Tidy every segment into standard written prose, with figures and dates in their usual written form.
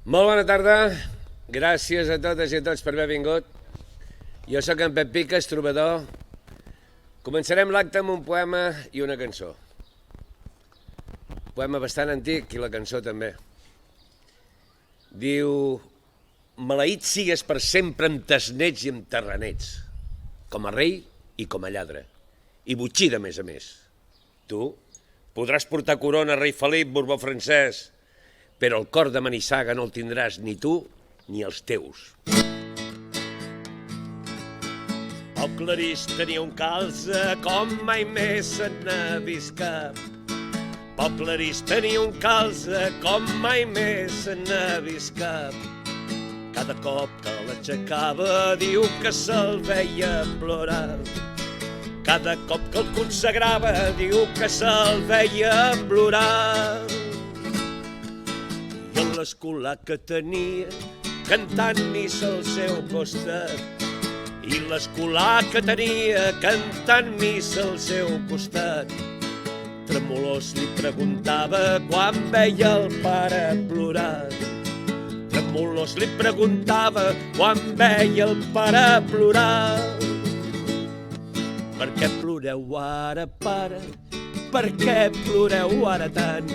Molt bona tarda, gràcies a totes i a tots per haver vingut. Jo sóc en Pep Piques, trobador. Començarem l'acte amb un poema i una cançó. Un poema bastant antic i la cançó també. Diu: maleït sigues per sempre amb tes nets i amb terranets, com a rei i com a lladre, i botxí de més a més. Tu podràs portar corona, rei Felip, Borbó francès, però el cor de Manissaga no el tindràs ni tu ni els teus. El Clarís tenia un calze com mai més se n'ha vist cap. El Clarís tenia un calze com mai més se n'ha vist cap. Cada cop que l'aixecava diu que se'l veia plorar. Cada cop que el consagrava diu que se'l veia plorar. I en l'escolà que tenia cantant missa al seu costat. I l'escolà que tenia cantant missa al seu costat. Tremolós li preguntava quan veia el pare plorar. Tremolós li preguntava quan veia el pare plorar. Per què ploreu ara, pare? Per què ploreu ara tant?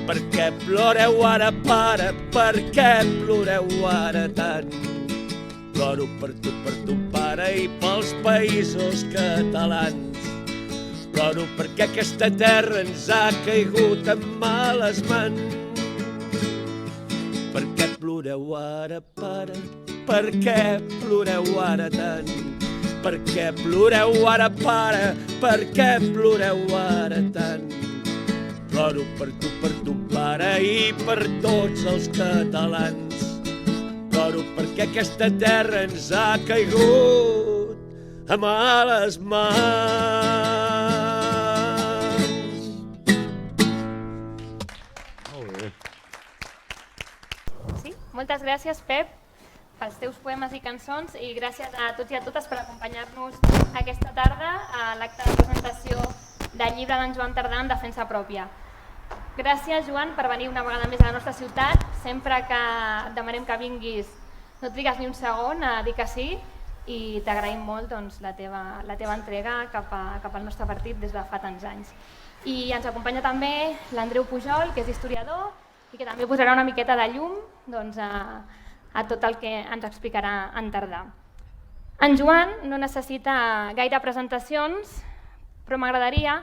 Per què ploreu ara, pare? Per què ploreu ara tant? Ploro per tu, pare, i pels països catalans. Ploro perquè aquesta terra ens ha caigut en males mans. Per què ploreu ara, pare? Per què ploreu ara tant? Per què ploreu ara, pare? Per què ploreu ara tant? Ploro per tu, pare, i per tots els catalans. Ploro perquè aquesta terra ens ha caigut a males mans. Sí, moltes gràcies, Pep, pels teus poemes i cançons, i gràcies a tots i a totes per acompanyar-nos aquesta tarda a l'acte de presentació del llibre d'en Joan Tardà en defensa pròpia. Gràcies, Joan, per venir una vegada més a la nostra ciutat. Sempre que et demanem que vinguis no trigues ni un segon a dir que sí, i t'agraïm molt la teva entrega cap al nostre partit des de fa tants anys. I ens acompanya també l'Andreu Pujol, que és historiador i que també posarà una miqueta de llum a tot el que ens explicarà en Tardà. En Joan no necessita gaire presentacions, però m'agradaria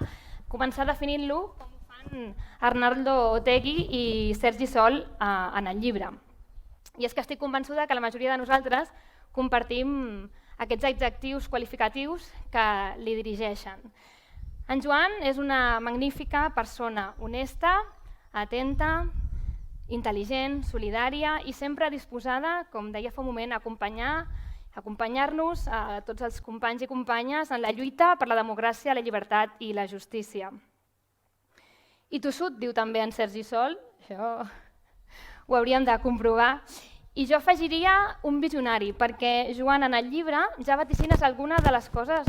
començar definint-lo com ho fan Arnaldo Otegi i Sergi Sol en el llibre. I és que estic convençuda que la majoria de nosaltres compartim aquests adjectius qualificatius que li dirigeixen. En Joan és una magnífica persona, honesta, atenta, intel·ligent, solidària i sempre disposada, com deia fa un moment, a acompanyar-nos a tots els companys i companyes en la lluita per la democràcia, la llibertat i la justícia. I tossut, diu també en Sergi Sol, això ho hauríem de comprovar. I jo afegiria un visionari, perquè Joan en el llibre ja vaticines algunes de les coses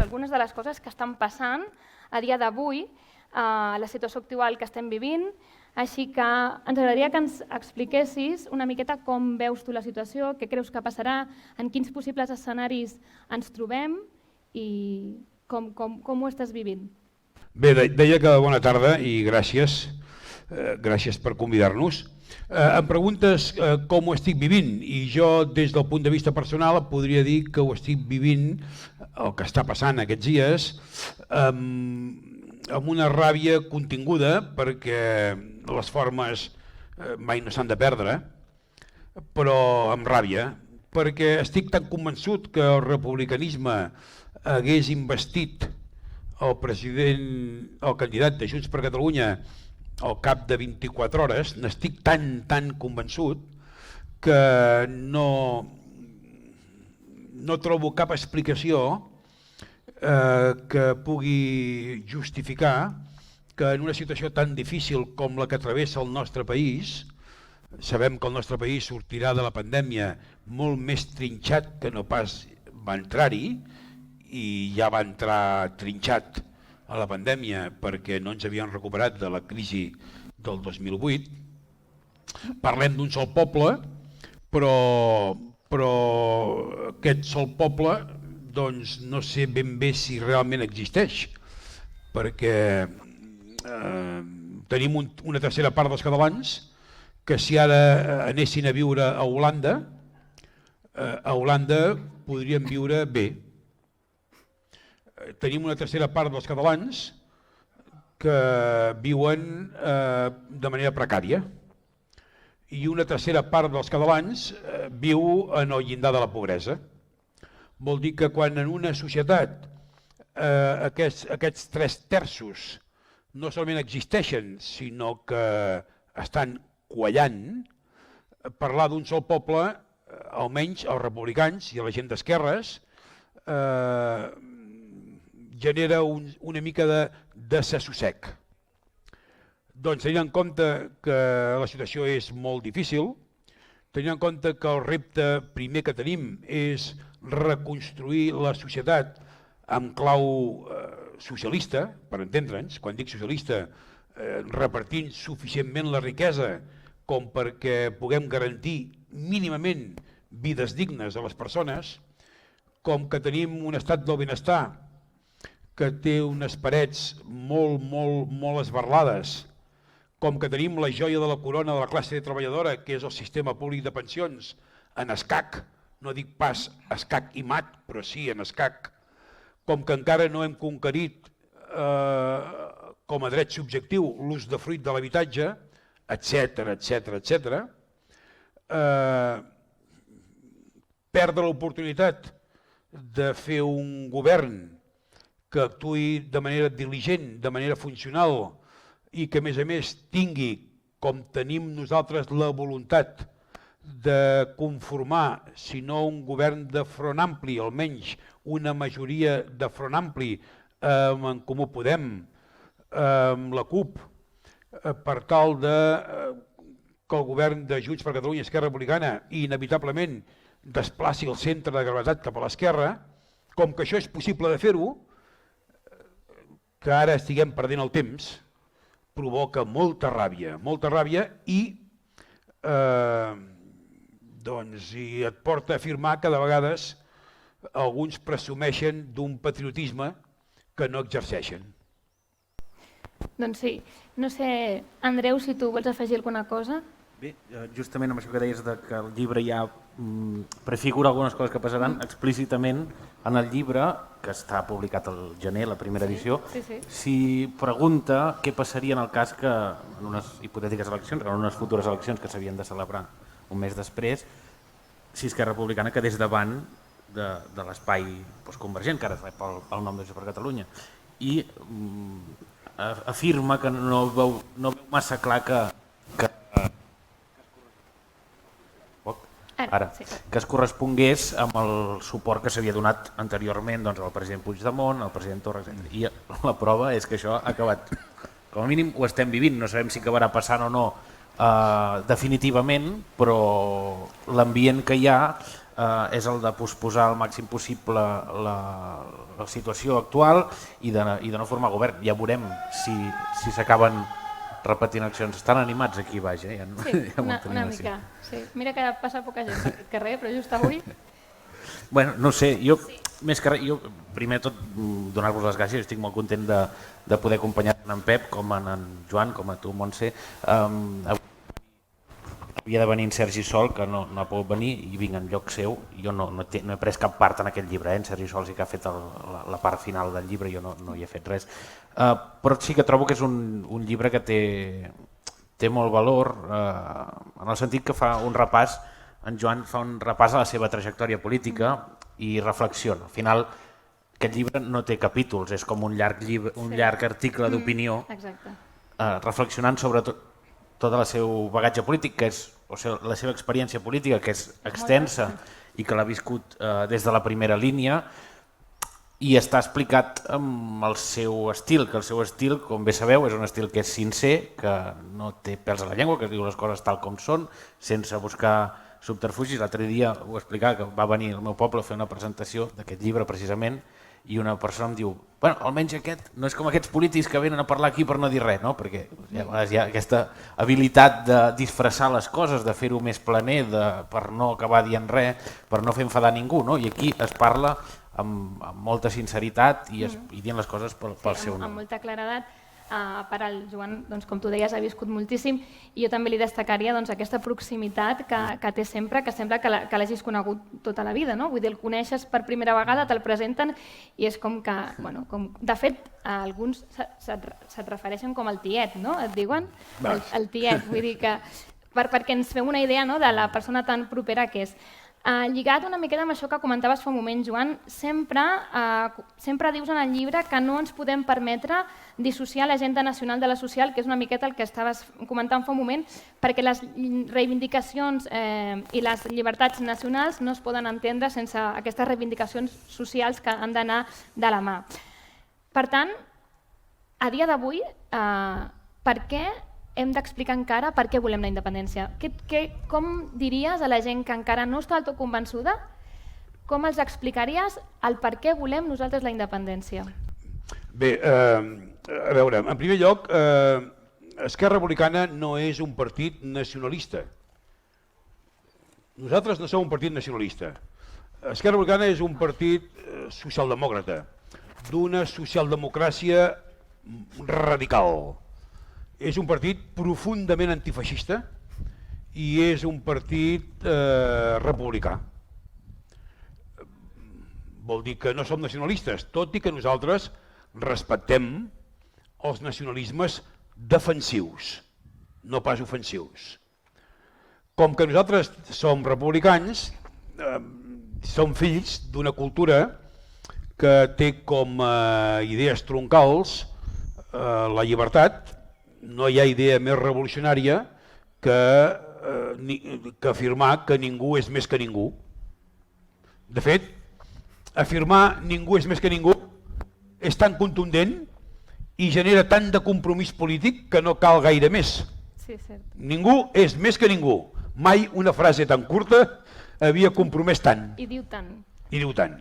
que estan passant a dia d'avui, a la situació actual que estem vivint. Així que ens agradaria que ens expliquessis una miqueta com veus tu la situació, què creus que passarà, en quins possibles escenaris ens trobem i com ho estàs vivint. Bé, deia que bona tarda i gràcies per convidar-nos. Em preguntes com ho estic vivint i jo des del punt de vista personal podria dir que ho estic vivint, el que està passant aquests dies, amb una ràbia continguda perquè les formes mai no s'han de perdre, però amb ràbia, perquè estic tan convençut que el republicanisme hagués investit el candidat de Junts per Catalunya al cap de 24 hores, n'estic tan convençut que no trobo cap explicació que pugui justificar que en una situació tan difícil com la que travessa el nostre país, sabem que el nostre país sortirà de la pandèmia molt més trinxat que no pas va entrar-hi, i ja va entrar trinxat a la pandèmia perquè no ens havíem recuperat de la crisi del 2008. Parlem d'un sol poble però aquest sol poble doncs no sé ben bé si realment existeix, perquè tenim una tercera part dels catalans que si ara anessin a viure a Holanda podrien viure bé. Tenim una tercera part dels catalans que viuen de manera precària i una tercera part dels catalans viu en el llindar de la pobresa. Vol dir que quan en una societat aquests 3/3 no solament existeixen, sinó que estan quallant, parlar d'un sol poble, almenys els republicans i la gent d'esquerres, genera una mica de desassossec. Doncs tenint en compte que la situació és molt difícil, tenint en compte que el repte primer que tenim és reconstruir la societat amb clau socialista, per entendre'ns, quan dic socialista, repartint suficientment la riquesa com perquè puguem garantir mínimament vides dignes a les persones, com que tenim un estat del benestar que té unes parets molt esbarlades, com que tenim la joia de la corona de la classe treballadora, que és el sistema públic de pensions, en escac, no dic pas escac i mat, però sí en escac, com que encara no hem conquerit com a dret subjectiu l'ús de fruit de l'habitatge, etc. Perdre l'oportunitat de fer un govern que actuï de manera diligent, de manera funcional i que a més tingui, com tenim nosaltres la voluntat de conformar, si no un govern de front ampli, almenys una majoria de front ampli amb En Comú Podem, amb la CUP, per tal que el govern de Junts per Catalunya i Esquerra Republicana inevitablement desplaci el centre de gravetat cap a l'esquerra, com que això és possible de fer-ho, que ara estiguem perdent el temps, provoca molta ràbia i et porta a afirmar que de vegades alguns presumeixen d'un patriotisme que no exerceixen. Doncs sí. No sé, Andreu, si tu vols afegir alguna cosa? Bé, justament amb això que deies que el llibre ja prefigura algunes coses que passaran explícitament en el llibre, que està publicat al gener, la primera edició, si pregunta què passaria en el cas que en unes hipotètiques eleccions, en unes futures eleccions que s'havien de celebrar un mes després, si Esquerra Republicana quedés davant de l'espai convergent, que ara rep el nom de Junts per Catalunya, i afirma que no veu massa clar que es correspongués amb el suport que s'havia donat anteriorment al president Puigdemont, al president Torra, etc. I la prova és que això ha acabat, com a mínim ho estem vivint, no sabem si acabarà passant o no definitivament, però l'ambient que hi ha és el de posposar al màxim possible la situació actual i de no formar govern. Ja veurem si s'acaben repetint accions. Estan animats aquí baix, ja una mica. Sí. Mira que passa poca gent per aquest carrer, però just avui... Bueno, no sé, jo més que res, primer tot donar-vos les gràcies, estic molt content de poder acompanyar tant en Pep com en Joan, com a tu, Montse. Havia de venir en Sergi Sol, que no ha pogut venir, i vinc en lloc seu. Jo no he pres cap part en aquest llibre, en Sergi Sol sí que ha fet la part final del llibre, jo no hi he fet res. Però sí que trobo que és un llibre que té molt valor, en el sentit que fa un repàs, en Joan fa un repàs a la seva trajectòria política i reflexiona. Al final, aquest llibre no té capítols, és com un llarg article d'opinió, reflexionant sobre tot el seu bagatge polític, la seva experiència política, que és extensa i que l'ha viscut des de la primera línia, i està explicat amb el seu estil, que el seu estil, com bé sabeu, és un estil que és sincer, que no té pèls a la llengua, que diu les coses tal com són, sense buscar subterfugis. L'altre dia ho explicava, que va venir al meu poble a fer una presentació d'aquest llibre precisament, i una persona em diu, bueno, almenys aquest no és com aquests polítics que venen a parlar aquí per no dir res, no? Perquè a vegades hi ha aquesta habilitat de disfressar les coses, de fer-ho més planer, per no acabar dient res, per no fer enfadar ningú, no? I aquí es parla amb molta sinceritat i dient les coses pel seu nom. Amb molta claredat. Per al Joan, doncs, com tu deies, ha viscut moltíssim i jo també li destacaria doncs, aquesta proximitat que té sempre, que sembla que l'hagis conegut tota la vida, no? Vull dir, el coneixes per primera vegada, te'l presenten i és com que, bueno, de fet, alguns se't refereixen com el tiet, no? Et diuen el tiet, vull dir que perquè ens fem una idea, no?, de la persona tan propera que és. Lligat una miqueta amb això que comentaves fa un moment, Joan, sempre dius en el llibre que no ens podem permetre dissociar l'agenda nacional de la social, que és una miqueta el que estaves comentant fa un moment, perquè les reivindicacions i les llibertats nacionals no es poden entendre sense aquestes reivindicacions socials que han d'anar de la mà. Per tant, a dia d'avui, per què hem d'explicar encara per què volem la independència? Com diries a la gent que encara no està del tot convençuda, com els explicaries el per què volem nosaltres la independència? Bé, a veure, en primer lloc, Esquerra Republicana no és un partit nacionalista. Nosaltres no som un partit nacionalista. Esquerra Republicana és un partit socialdemòcrata, d'una socialdemocràcia radical. És un partit profundament antifeixista i és un partit republicà. Vol dir que no som nacionalistes, tot i que nosaltres respectem els nacionalismes defensius, no pas ofensius. Com que nosaltres som republicans, som fills d'una cultura que té com a idees troncals la llibertat. No hi ha idea més revolucionària que afirmar que ningú és més que ningú. De fet, afirmar ningú és més que ningú és tan contundent i genera tant de compromís polític que no cal gaire més. Sí, cert. Ningú és més que ningú. Mai una frase tan curta havia compromès tant. I diu tant. I diu tant.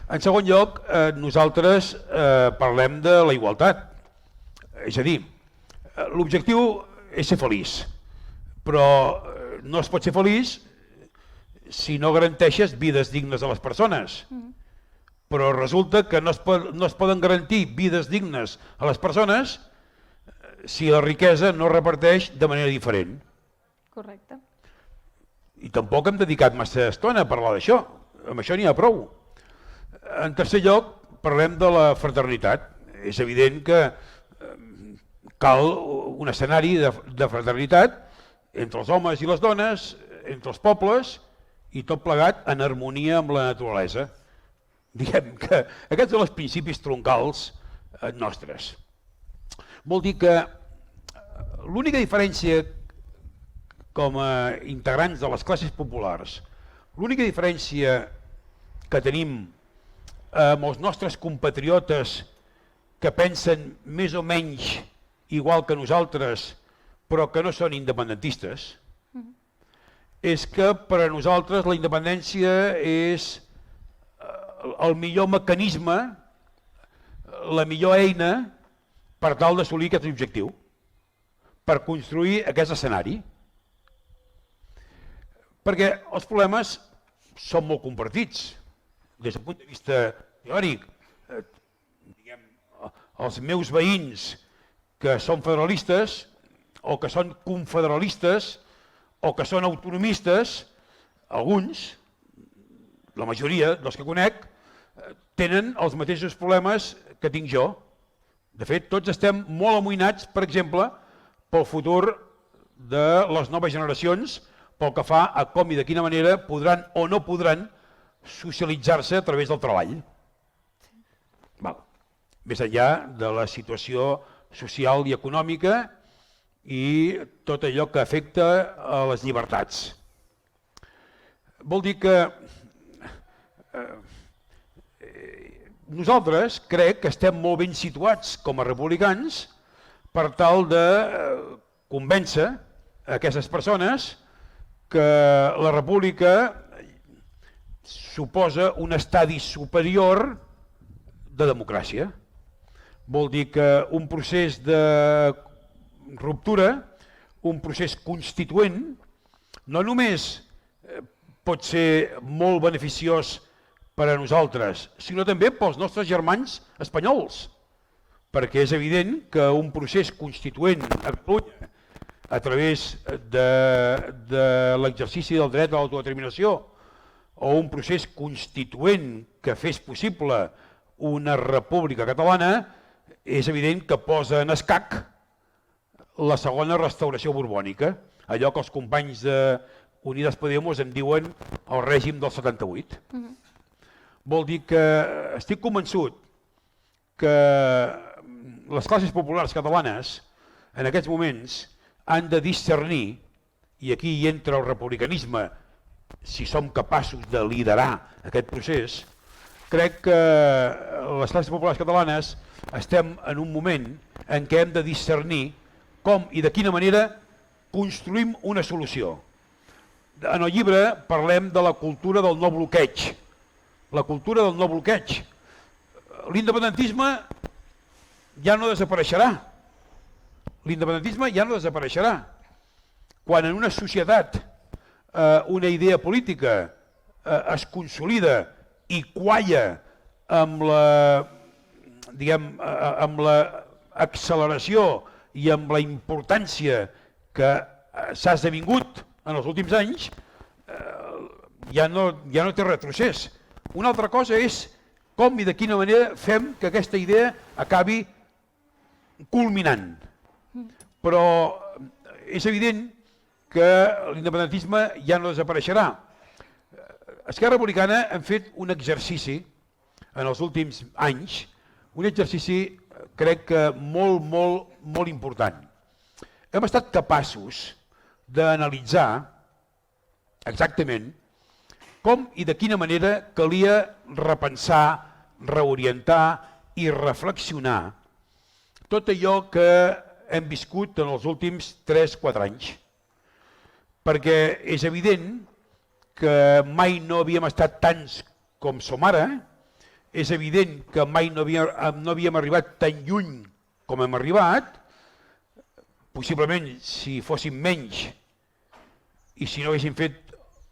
En segon lloc, nosaltres parlem de la igualtat. És a dir, l'objectiu és ser feliç, però no es pot ser feliç si no garanteixes vides dignes a les persones. Però resulta que no es poden garantir vides dignes a les persones si la riquesa no es reparteix de manera diferent. Correcte. I tampoc hem dedicat massa estona a parlar d'això, amb això n'hi ha prou. En tercer lloc, parlem de la fraternitat. És evident que cal un escenari de fraternitat entre els homes i les dones, entre els pobles i tot plegat en harmonia amb la naturalesa. Diguem que aquests són els principis troncals nostres. Vol dir que l'única diferència com a integrants de les classes populars, l'única diferència que tenim amb els nostres compatriotes que pensen més o menys igual que nosaltres, però que no són independentistes, és que per a nosaltres la independència és el millor mecanisme, la millor eina per tal d'assolir aquest objectiu, per construir aquest escenari. Perquè els problemes són molt compartits. Des del punt de vista teòric, els meus veïns que són federalistes o que són confederalistes o que són autonomistes, alguns, la majoria dels que conec, tenen els mateixos problemes que tinc jo. De fet, tots estem molt amoïnats, per exemple, pel futur de les noves generacions, pel que fa a com i de quina manera podran o no podran socialitzar-se a través del treball. Més enllà de la situació social i econòmica i tot allò que afecta a les llibertats. Vol dir que nosaltres crec que estem molt ben situats com a republicans per tal de convèncer aquestes persones que la república suposa un estadi superior de democràcia. Vol dir que un procés de ruptura, un procés constituent, no només pot ser molt beneficiós per a nosaltres, sinó també pels nostres germans espanyols, perquè és evident que un procés constituent a Catalunya a través de l'exercici del dret a l'autodeterminació o un procés constituent que fes possible una república catalana, és evident que posa en escac la segona restauració borbònica, allò que els companys d'Unidas Podemos en diuen el règim del 78. Vol dir que estic convençut que les classes populars catalanes en aquests moments han de discernir, i aquí hi entra el republicanisme, si som capaços de liderar aquest procés. Crec que les classes populars catalanes estem en un moment en què hem de discernir com i de quina manera construïm una solució. En el llibre parlem de la cultura del no bloqueig. La cultura del no bloqueig. L'independentisme ja no desapareixerà. L'independentisme ja no desapareixerà. Quan en una societat una idea política es consolida i qualla amb l'acceleració i amb la importància que s'ha esdevingut en els últims anys, ja no té retrocés. Una altra cosa és com i de quina manera fem que aquesta idea acabi culminant. Però és evident que l'independentisme ja no desapareixerà. Esquerra Republicana hem fet un exercici en els últims anys, un exercici crec que molt important. Hem estat capaços d'analitzar exactament com i de quina manera calia repensar, reorientar i reflexionar tot allò que hem viscut en els últims 3-4 anys. Perquè és evident que mai no havíem estat tants com som ara, és evident que mai no havíem arribat tan lluny com hem arribat, possiblement si fóssim menys i si no haguéssim fet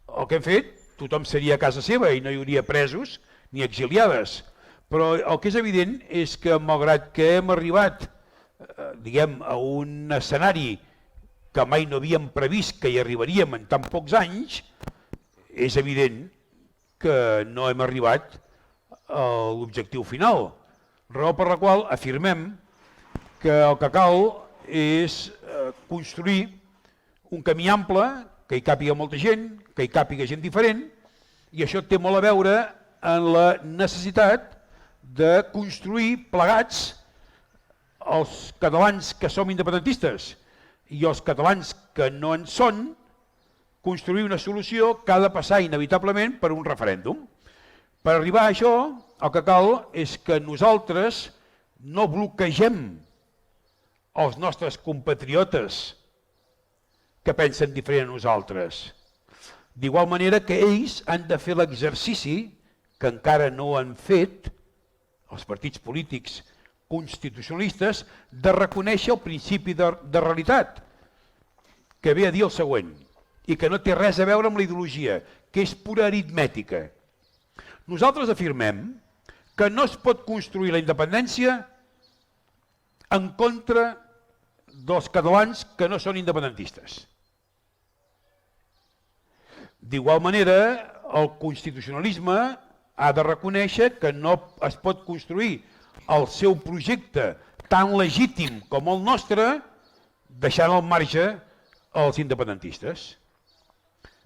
el que hem fet, tothom seria a casa seva i no hi hauria presos ni exiliades. Però el que és evident és que malgrat que hem arribat a un escenari que mai no havíem previst que hi arribaríem en tan pocs anys, és evident que no hem arribat a l'objectiu final, raó per la qual afirmem que el que cal és construir un camí ample, que hi càpiga molta gent, que hi càpiga gent diferent, i això té molt a veure en la necessitat de construir plegats els catalans que som independentistes i els catalans que no en són, construir una solució que ha de passar inevitablement per un referèndum. Per arribar a això, el que cal és que nosaltres no bloquegem els nostres compatriotes que pensen diferent a nosaltres. D'igual manera que ells han de fer l'exercici que encara no han fet, els partits polítics constitucionalistes, de reconèixer el principi de realitat, que ve a dir el següent, i que no té res a veure amb la ideologia, que és pura aritmètica. Nosaltres afirmem que no es pot construir la independència en contra dels catalans que no són independentistes. D'igual manera, el constitucionalisme ha de reconèixer que no es pot construir el seu projecte tan legítim com el nostre deixant al marge els independentistes.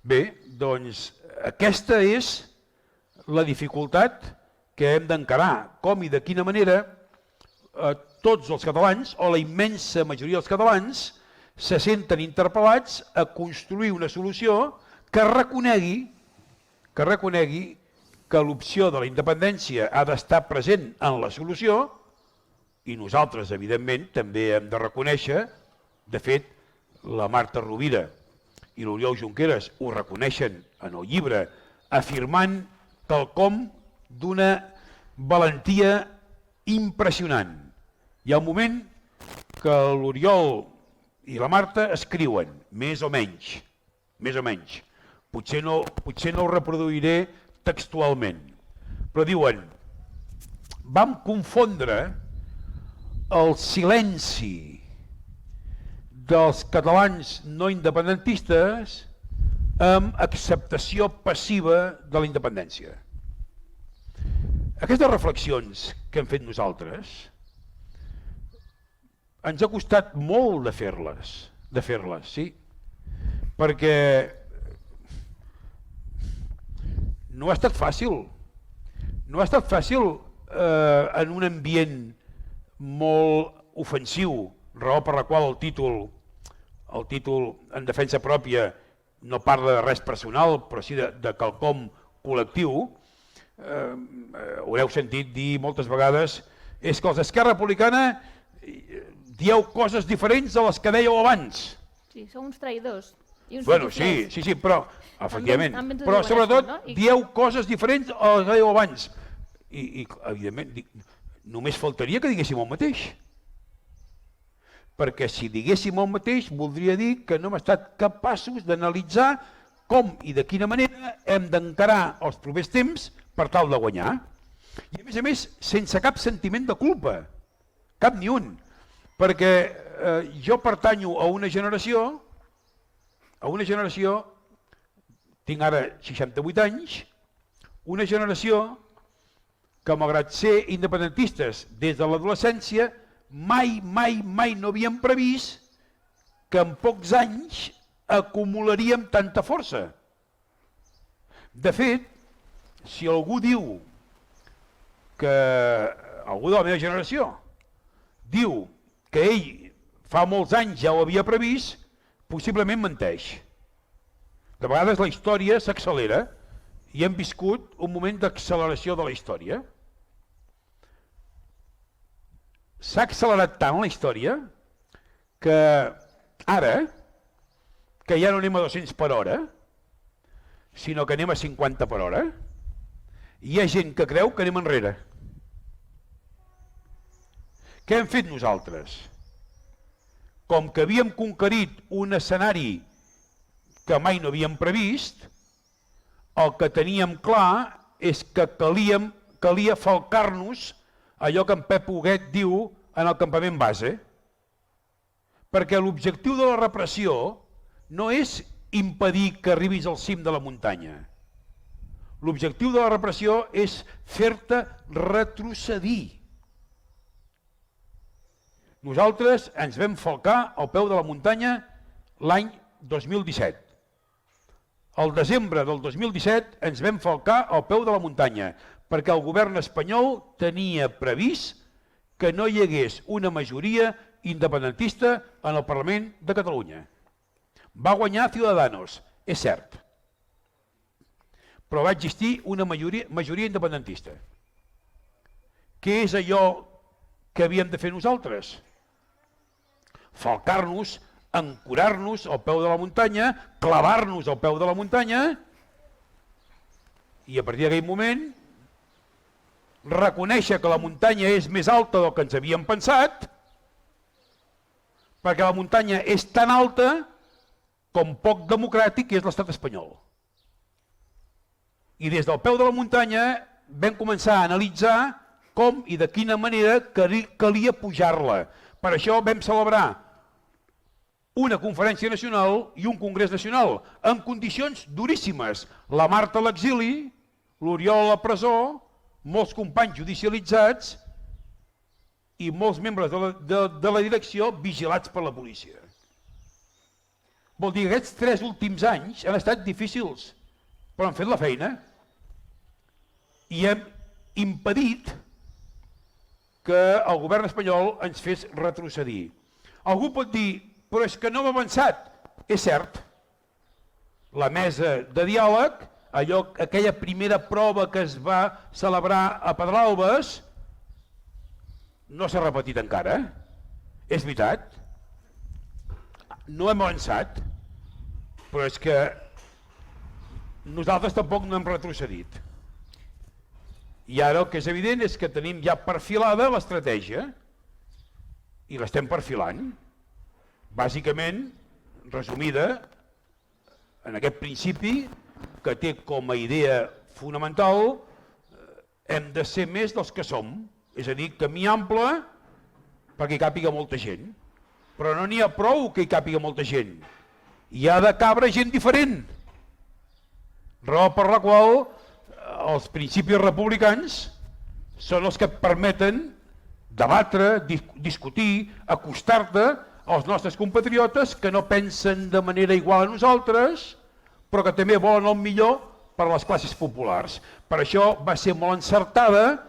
Bé, doncs aquesta és la dificultat que hem d'encarar, com i de quina manera tots els catalans, o la immensa majoria dels catalans, se senten interpel·lats a construir una solució que reconegui que l'opció de la independència ha d'estar present en la solució, i nosaltres, evidentment, també hem de reconèixer, de fet, la Marta Rovira i l'Oriol Junqueras ho reconeixen en el llibre, afirmant quelcom d'una valentia impressionant. Hi ha un moment que l'Oriol i la Marta escriuen, més o menys. Potser no ho reproduiré textualment, però diuen: vam confondre el silenci dels catalans no independentistes amb acceptació passiva de la independència. Aquestes reflexions que hem fet nosaltres ens ha costat molt de fer-les, sí? Perquè no ha estat fàcil. No ha estat fàcil en un ambient molt ofensiu, raó per la qual el títol en defensa pròpia no parla de res personal, però sí de quelcom col·lectiu. Haureu sentit dir moltes vegades és que els d'Esquerra Republicana dieu coses diferents de les que dèieu abans. Sí, sou uns traïdors. Bueno, sí, però, efectivament, però sobretot dieu coses diferents de les que dèieu abans. I evidentment, només faltaria que diguéssim el mateix. Perquè si diguéssim el mateix voldria dir que no hem estat capaços d'analitzar com i de quina manera hem d'encarar els propers temps per tal de guanyar. I a més, sense cap sentiment de culpa, cap ni un. Perquè jo pertanyo a una generació, tinc ara 68 anys, una generació que malgrat ser independentistes des de l'adolescència mai no havíem previst que en pocs anys acumularíem tanta força. De fet, si algú diu que algú de la meva generació diu que ell fa molts anys ja ho havia previst, possiblement menteix. De vegades la història s'accelera i hem viscut un moment d'acceleració de la història. S'ha accelerat tant la història que ara, que ja no anem a 200 per hora, sinó que anem a 50 per hora, hi ha gent que creu que anem enrere. Què hem fet nosaltres? Com que havíem conquerit un escenari que mai no havíem previst, el que teníem clar és que calia falcar-nos allò que en Pep Huguet diu en el campament base. Perquè l'objectiu de la repressió no és impedir que arribis al cim de la muntanya. L'objectiu de la repressió és fer-te retrocedir. Nosaltres ens vam falcar al peu de la muntanya l'any 2017. Al desembre del 2017 ens vam falcar al peu de la muntanya perquè el govern espanyol tenia previst que no hi hagués una majoria independentista en el Parlament de Catalunya. Va guanyar Ciudadanos, és cert, però va existir una majoria independentista. Què és allò que havíem de fer nosaltres? Falcar-nos, ancorar-nos al peu de la muntanya, clavar-nos al peu de la muntanya i a partir d'aquell moment reconèixer que la muntanya és més alta del que ens havíem pensat, perquè la muntanya és tan alta com poc democràtic és l'estat espanyol. I des del peu de la muntanya vam començar a analitzar com i de quina manera calia pujar-la. Per això vam celebrar una conferència nacional i un congrés nacional en condicions duríssimes. La Marta a l'exili, l'Oriol a la presó, molts companys judicialitzats i molts membres de la direcció vigilats per la policia. Vol dir que aquests 3 últims anys han estat difícils, però han fet la feina i hem impedit que el govern espanyol ens fes retrocedir. Algú pot dir, però és que no hem avançat. És cert, la mesa de diàleg, aquella primera prova que es va celebrar a Pedralbes, no s'ha repetit encara. És veritat, no hem avançat, però és que nosaltres tampoc no hem retrocedit. I ara el que és evident és que tenim ja perfilada l'estratègia i l'estem perfilant. Bàsicament, resumida, en aquest principi que té com a idea fonamental hem de ser més dels que som, és a dir, camí ample perquè hi càpiga molta gent. Però no n'hi ha prou que hi càpiga molta gent, hi ha de cabre gent diferent, raó per la qual els principis republicans són els que et permeten debatre, discutir, acostar-te als nostres compatriotes que no pensen de manera igual a nosaltres, però que també volen el millor per a les classes populars. Per això va ser molt encertada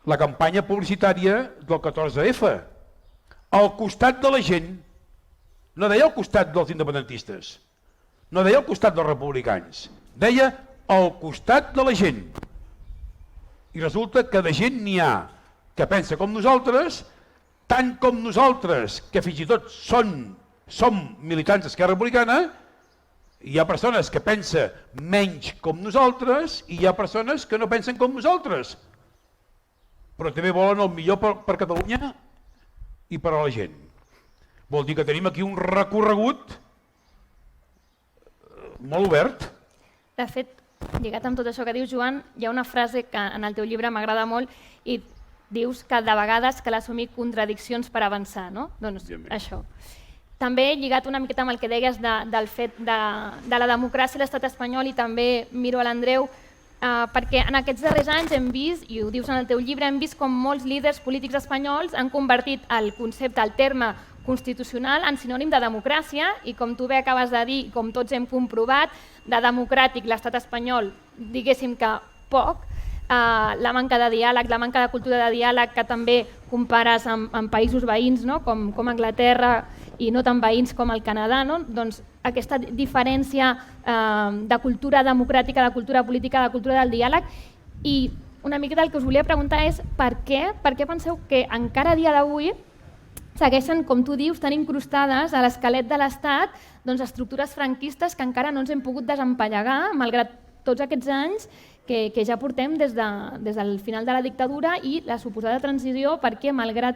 la campanya publicitària del 14F, al costat de la gent, no deia al costat dels independentistes, no deia al costat dels republicans, deia al costat de la gent. I resulta que de gent n'hi ha que pensa com nosaltres, tant com nosaltres, que fins i tot som militants d'Esquerra Republicana, hi ha persones que pensen menys com nosaltres i hi ha persones que no pensen com nosaltres, però també volen el millor per Catalunya i per a la gent. Vol dir que tenim aquí un recorregut molt obert. De fet, lligat amb tot això que dius, Joan, hi ha una frase que en el teu llibre m'agrada molt i dius que de vegades cal assumir contradiccions per avançar, no? Doncs això. També lligat una miqueta amb el que deies del fet de la democràcia a l'estat espanyol, i també miro a l'Andreu, perquè en aquests darrers anys hem vist, i ho dius en el teu llibre, hem vist com molts líders polítics espanyols han convertit el concepte, el terme constitucional en sinònim de democràcia, i com tu bé acabes de dir, com tots hem comprovat, de democràtic l'estat espanyol, diguéssim que poc, la manca de diàleg, la manca de cultura de diàleg que també compares amb països veïns, no? com Anglaterra, i no tan veïns com el Canadà, no? Doncs aquesta diferència de cultura democràtica, de cultura política, de cultura del diàleg. I una miqueta el que us volia preguntar és per què penseu que encara a dia d'avui segueixen, com tu dius, tan incrustades a l'esquelet de l'Estat estructures franquistes que encara no ens hem pogut desempallegar, malgrat tots aquests anys que ja portem des del final de la dictadura i la suposada transició, perquè malgrat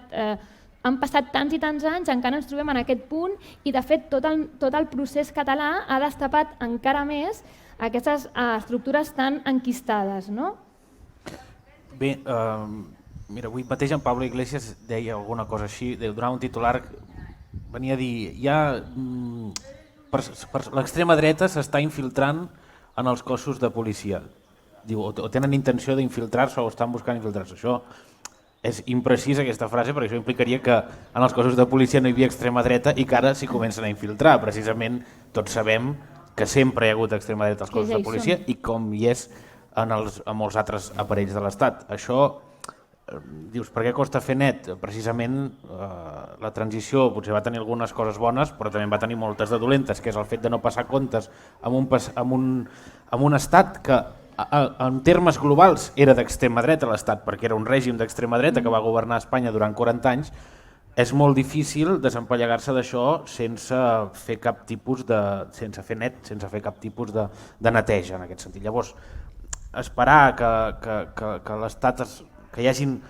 han passat tants i tants anys encara ens trobem en aquest punt, i de fet tot el procés català ha destapat encara més aquestes estructures tan enquistades, no? Bé, mira, avui mateix en Pablo Iglesias deia alguna cosa així, donava un titular, venia a dir, l'extrema dreta s'està infiltrant en els cossos de policia. Diu, o tenen intenció d'infiltrar-se o estan buscant infiltrar-se. Això és imprecís, aquesta frase, perquè això implicaria que en els cossos de policia no hi havia extrema dreta i que ara s'hi comencen a infiltrar. Precisament tots sabem que sempre hi ha hagut extrema dreta als cossos de policia i com hi és en molts altres aparells de l'Estat. Això, dius, per què costa fer net? Precisament la transició potser va tenir algunes coses bones, però també va tenir moltes de dolentes, que és el fet de no passar comptes amb un estat que en termes globals era d'extrema dreta l'Estat, perquè era un règim d'extrema dreta que va governar Espanya durant 40 anys. És molt difícil desempallegar-se d'això sense fer cap tipus sense fer cap tipus de neteja en aquest sentit. Llavors, esperar que l'Estat, que hi hagin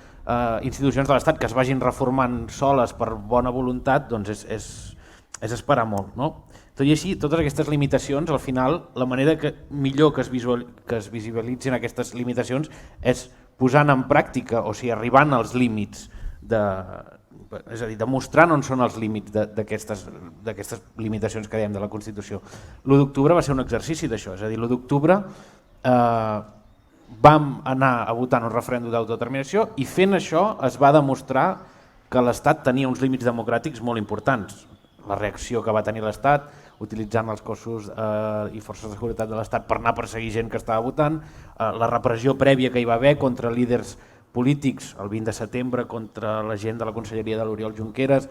institucions de l'Estat que es vagin reformant soles per bona voluntat, doncs és esperar molt, no? Tot i així, totes aquestes limitacions, al final, la manera millor que es visibilitzin aquestes limitacions és posant en pràctica, o sigui, arribant als límits, és a dir, demostrant on són els límits d'aquestes limitacions que dèiem de la Constitució. L'1 d'octubre va ser un exercici d'això, és a dir, l'1 d'octubre vam anar a votar en un referèndum d'autodeterminació i fent això es va demostrar que l'Estat tenia uns límits democràtics molt importants. La reacció que va tenir l'Estat, utilitzant els cossos i forces de seguretat de l'Estat per anar a perseguir gent que estava votant, la repressió prèvia que hi va haver contra líders polítics el 20 de setembre, contra la gent de la Conselleria de l'Oriol Junqueras,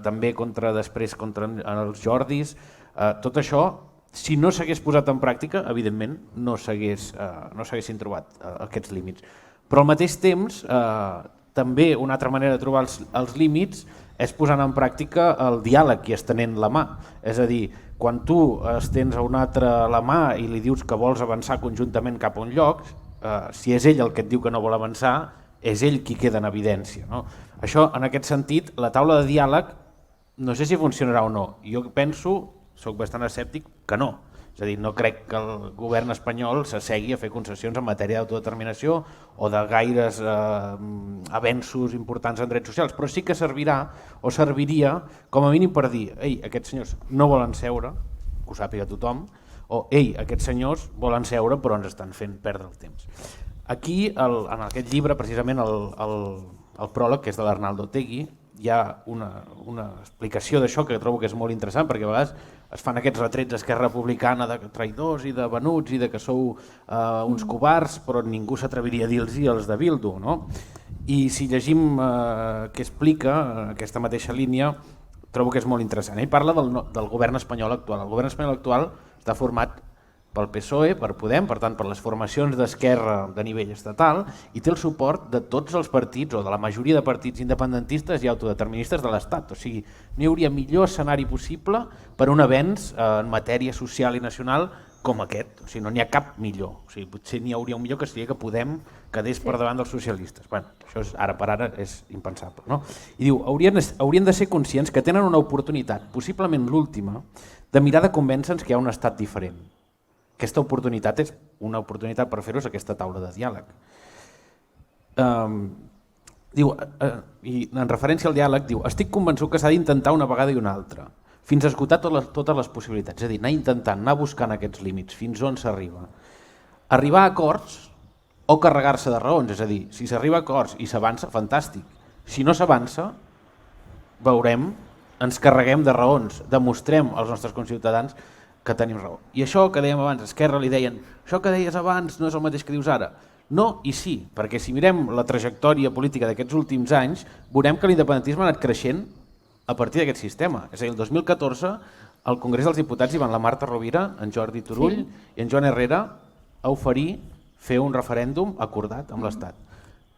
també després contra els Jordis, tot això, si no s'hagués posat en pràctica, evidentment no s'haguessin trobat aquests límits. Però al mateix temps, també una altra manera de trobar els límits és posant en pràctica el diàleg i estenent la mà. És a dir, quan tu estens a un altre la mà i li dius que vols avançar conjuntament cap a un lloc, si és ell el que et diu que no vol avançar, és ell qui queda en evidència. No? Això, en aquest sentit, la taula de diàleg no sé si funcionarà o no. Jo penso, soc bastant escèptic, que no. És a dir, no crec que el govern espanyol s'assegui a fer concessions en matèria d'autodeterminació o de gaires avenços importants en drets socials, però sí que servirà o serviria com a mínim per dir ei, aquests senyors no volen seure, que ho sàpiga tothom, o ei, aquests senyors volen seure però ens estan fent perdre el temps. Aquí, en aquest llibre, precisament el pròleg, que és de l'Arnaldo Otegi, hi ha una explicació d'això que trobo que és molt interessant, perquè a vegades es fan aquests retrets d'Esquerra Republicana de traïdors i de venuts i de que sou uns covards, però ningú s'atreviria a dir-los els de Bildu. No? I si llegim què explica aquesta mateixa línia, trobo que és molt interessant. Ell parla del govern espanyol actual. El govern espanyol actual està format pel PSOE, per Podem, per tant per les formacions d'esquerra de nivell estatal, i té el suport de tots els partits o de la majoria de partits independentistes i autodeterministes de l'Estat. O sigui, no hi hauria millor escenari possible per un avenç en matèria social i nacional com aquest. O sigui, no n'hi ha cap millor. O sigui, potser n'hi hauria un millor que seria que Podem quedés per davant dels socialistes. Bueno, això ara per ara és impensable. No? I diu, haurien de ser conscients que tenen una oportunitat, possiblement l'última, de mirar de convèncer-nos que hi ha un estat diferent. Aquesta oportunitat és una oportunitat per fer-ho, és aquesta taula de diàleg. Diu, i en referència al diàleg, diu, estic convençut que s'ha d'intentar una vegada i una altra, fins a esgotar totes les possibilitats, és a dir, anar intentant, anar buscant aquests límits, fins on s'arriba. Arribar a acords o carregar-se de raons, és a dir, si s'arriba a acords i s'avança, fantàstic. Si no s'avança, veurem, ens carreguem de raons, demostrem als nostres conciutadans que tenim raó. I això que dèiem abans, Esquerra li deien, això que deies abans no és el mateix que dius ara. No i sí, perquè si mirem la trajectòria política d'aquests últims anys, veurem que l'independentisme ha anat creixent a partir d'aquest sistema. És a dir, el 2014 al Congrés dels Diputats hi van la Marta Rovira, en Jordi Turull i en Joan Herrera a oferir fer un referèndum acordat amb l'Estat.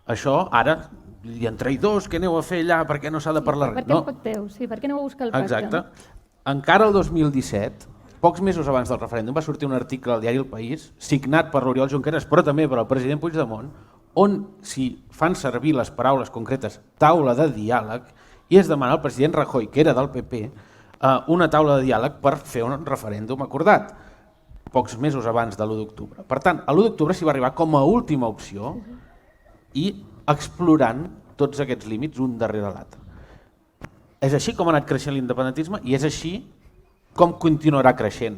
Això ara hi ha traïdors, què aneu a fer allà, per què no s'ha de parlar res? Per què pacteu? Sí, per què aneu a buscar el pacte? Exacte. Encara el 2017, pocs mesos abans del referèndum, va sortir un article al diari El País, signat per l'Oriol Junqueras, però també per el president Puigdemont, on si fan servir les paraules concretes taula de diàleg, i es demana al president Rajoy, que era del PP, una taula de diàleg per fer un referèndum acordat, pocs mesos abans de l'1 d'octubre. Per tant, a l'1 d'octubre s'hi va arribar com a última opció i explorant tots aquests límits un darrere l'altre. És així com ha anat creixent l'independentisme i és així com continuarà creixent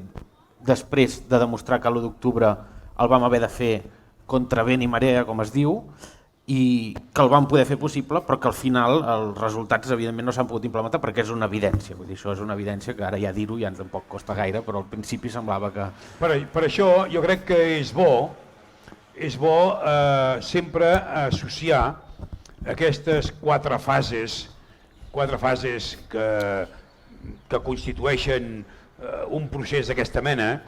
després de demostrar que l'1 d'octubre el vam haver de fer contra vent i marea, com es diu, i que el vam poder fer possible, però que al final els resultats evidentment no s'han pogut implementar perquè és una evidència. Vull dir, això és una evidència que ara ja dir-ho ja tampoc costa gaire, però al principi semblava que... Per això jo crec que és bo sempre associar aquestes quatre fases que constitueixen un procés d'aquesta mena,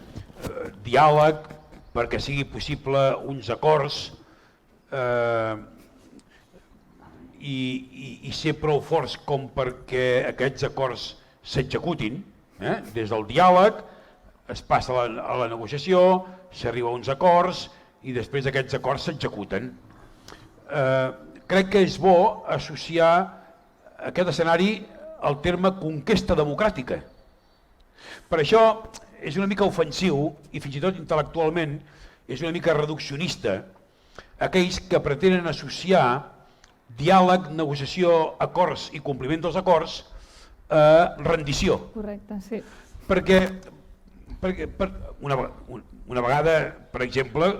diàleg perquè sigui possible uns acords i ser prou forts com perquè aquests acords s'executin. Des del diàleg es passa a la negociació, s'arriba a uns acords i després aquests acords s'executen. Crec que és bo associar aquest escenari al terme conquesta democràtica. Per això és una mica ofensiu i fins i tot intel·lectualment és una mica reduccionista aquells que pretenen associar diàleg, negociació, acords i compliment dels acords a rendició. Correcte, sí. Perquè una vegada, per exemple,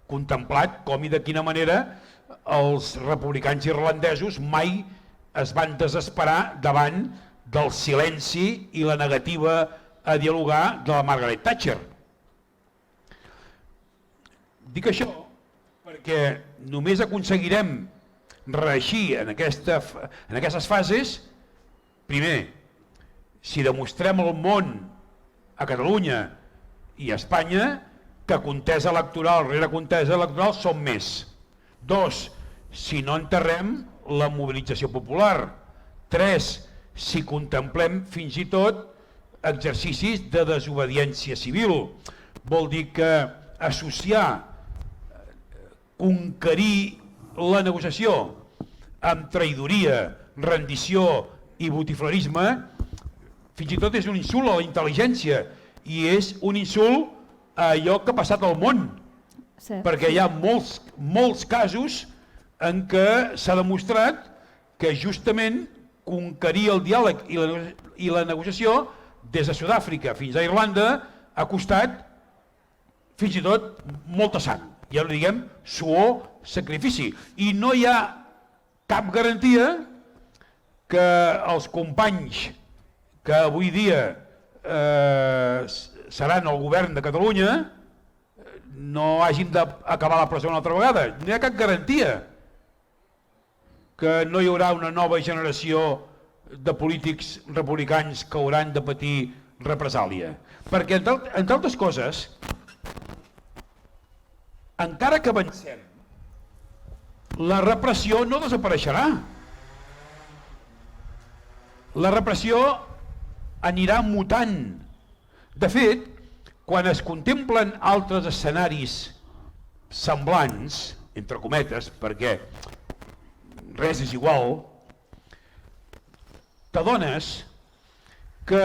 contemplat com i de quina manera els republicans irlandesos mai es van desesperar davant del silenci i la negativa a dialogar de la Margaret Thatcher. Dic això perquè només aconseguirem reeixir en aquestes fases, primer, si demostrem al món, a Catalunya i a Espanya, que contesa electoral rere contesa electoral són més. 2, si no enterrem la mobilització popular. 3, si contemplem fins i tot exercicis de desobediència civil. Vol dir que associar conquerir la negociació amb traïdoria, rendició i botiflerisme, fins i tot és un insult a la intel·ligència i és un insult a allò que ha passat al món, perquè hi ha molts casos en què s'ha demostrat que justament conquerir el diàleg i la negociació des de Sud-àfrica fins a Irlanda ha costat fins i tot molta sang, ja no diguem suor, sacrifici, i no hi ha cap garantia que els companys que avui dia seran el govern de Catalunya no hagin d'acabar la presó una altra vegada. No hi ha cap garantia que no hi haurà una nova generació de polítics republicans que hauran de patir represàlia. Perquè, entre altres coses, encara que avancem, la repressió no desapareixerà. La repressió anirà mutant. De fet, quan es contemplen altres escenaris semblants, entre cometes, perquè res és igual, t'adones que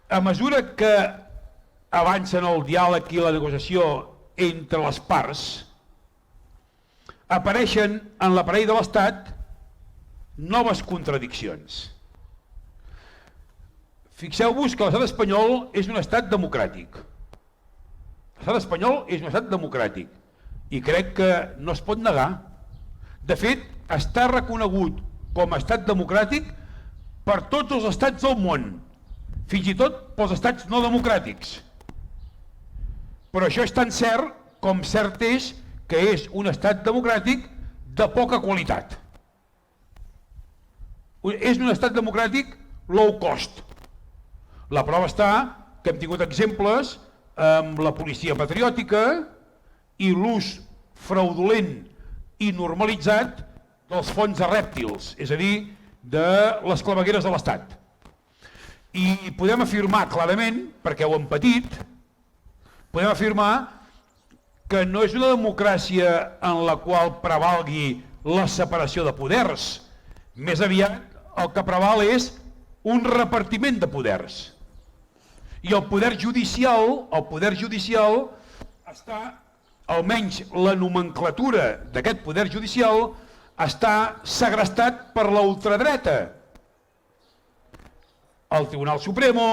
a mesura que avancen el diàleg i la negociació entre les parts, apareixen en l'aparell de l'Estat noves contradiccions. Fixeu-vos que l'estat espanyol és un estat democràtic. L'estat espanyol és un estat democràtic i crec que no es pot negar. De fet, està reconegut com a estat democràtic per tots els estats del món, fins i tot pels estats no democràtics. Però això és tan cert com cert és que és un estat democràtic de poca qualitat. És un estat democràtic low cost. La prova està que hem tingut exemples amb la policia patriòtica i l'ús fraudulent i normalitzat dels fons de rèptils, és a dir, de les clavegueres de l'Estat. I podem afirmar clarament, perquè ho hem patit, podem afirmar que no és una democràcia en la qual prevalgui la separació de poders. Més aviat el que preval és un repartiment de poders. I el poder judicial està, almenys la nomenclatura d'aquest poder judicial, està segrestat per la ultradreta. El Tribunal Supremo,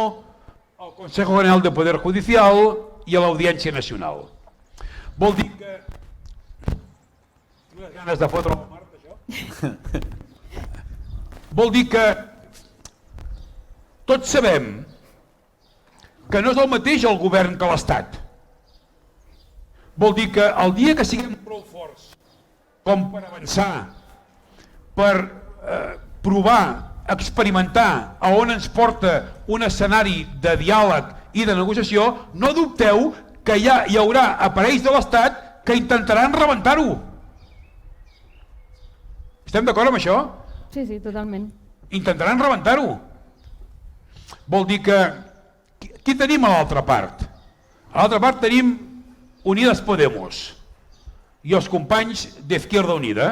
el Consejo General de Poder Judicial i l'Audiència Nacional. Vol dir que... Tinc ganes de fotre la Marta, això? Vol dir que tots sabem que no és el mateix el govern que l'Estat. Vol dir que el dia que siguem prou forts com per avançar, per provar, experimentar a on ens porta un escenari de diàleg i de negociació, no dubteu que hi haurà aparells de l'Estat que intentaran rebentar-ho. Estem d'acord amb això? Sí, totalment. Intentaran rebentar-ho. Vol dir que... Qui tenim a l'altra part? A l'altra part tenim Unidas Podemos i els companys d'Izquierda Unida,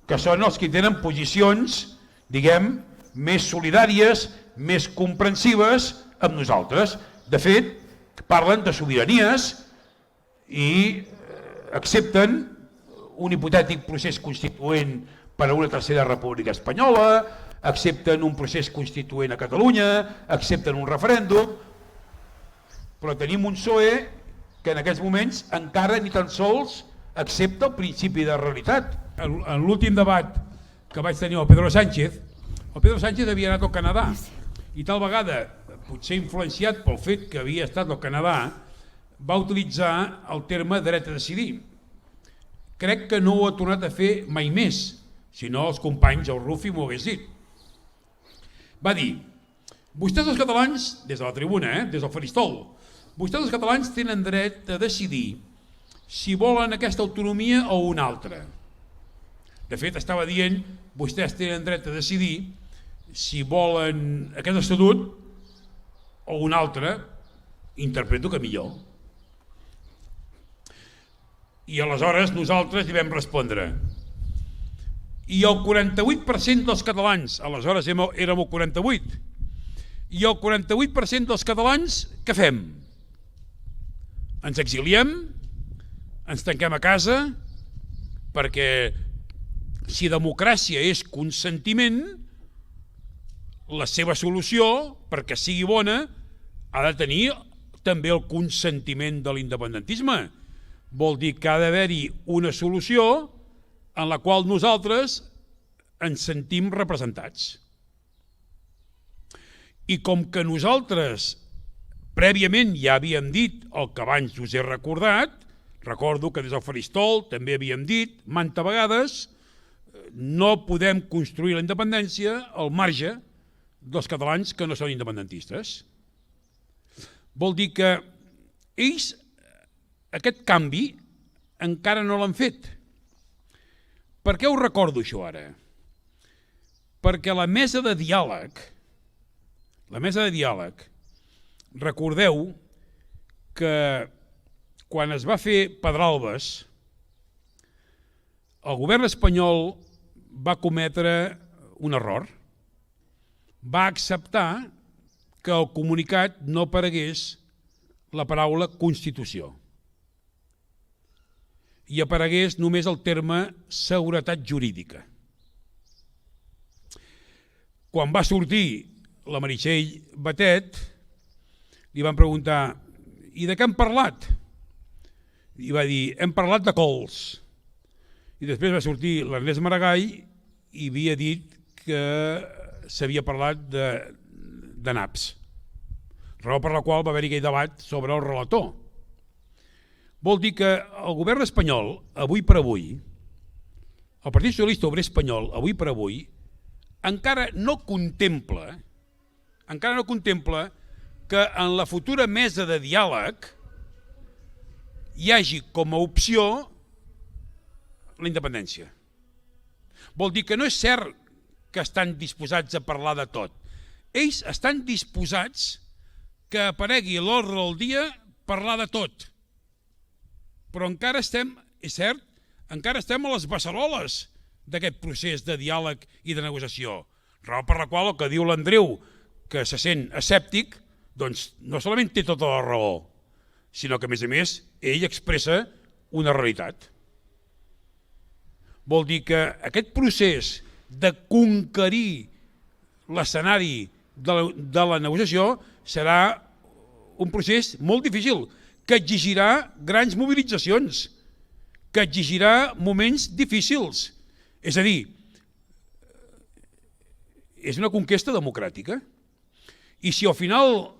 que són els que tenen posicions, diguem, més solidàries, més comprensives amb nosaltres. De fet, parlen de sobiranies i accepten un hipotètic procés constituent per a una tercera república espanyola, accepten un procés constituent a Catalunya, accepten un referèndum, però tenim un PSOE que en aquests moments encara ni tan sols accepta el principi de realitat. En l'últim debat que vaig tenir amb el Pedro Sánchez havia anat al Canadà i tal vegada, potser influenciat pel fet que havia estat al Canadà, va utilitzar el terme dret a decidir. Crec que no ho ha tornat a fer mai més, si no els companys, el Rufi m'ho hagués dit. Va dir, vostès els catalans, des de la tribuna, des del faristol, vostès els catalans tenen dret a decidir si volen aquesta autonomia o una altra. De fet, estava dient, vostès tenen dret a decidir si volen aquest estatut o un altre, interpreto que millor. I aleshores nosaltres li vam respondre. I el 48% dels catalans, aleshores érem el 48%, i el 48% dels catalans, què fem? Ens exiliem, ens tanquem a casa, perquè si democràcia és consentiment, la seva solució, perquè sigui bona, ha de tenir també el consentiment de l'independentisme. Vol dir que ha d'haver-hi una solució en la qual nosaltres ens sentim representats. I com que nosaltres prèviament ja havíem dit el que abans us he recordat, recordo que des del faristol també havíem dit manta vegades, no podem construir la independència al marge dels catalans que no són independentistes. Vol dir que ells aquest canvi encara no l'han fet. Per què ho recordo això ara? Perquè la mesa de diàleg, recordeu que quan es va fer Pedralbes, el govern espanyol va cometre un error. Va acceptar que al comunicat no aparegués la paraula Constitució i aparegués només el terme seguretat jurídica. Quan va sortir la Meritxell Batet, li van preguntar i de què hem parlat? I va dir, hem parlat de cols. I després va sortir l'Ernest Maragall i havia dit que s'havia parlat de naps, raó per la qual va haver-hi aquell debat sobre el relator. Vol dir que el govern espanyol, avui per avui, el Partit Socialista Obrer Espanyol, avui per avui, encara no contempla que en la futura mesa de diàleg hi hagi com a opció la independència. Vol dir que no és cert que estan disposats a parlar de tot. Ells estan disposats que aparegui a l'ordre del dia parlar de tot. Però encara estem, és cert, encara estem a les beceroles d'aquest procés de diàleg i de negociació. Raó per la qual el que diu l'Andreu, que se sent escèptic, doncs no solament té tota la raó, sinó que a més ell expressa una realitat. Vol dir que aquest procés de conquerir l'escenari de la negociació serà un procés molt difícil, que exigirà grans mobilitzacions, que exigirà moments difícils. És a dir, és una conquesta democràtica. I si al final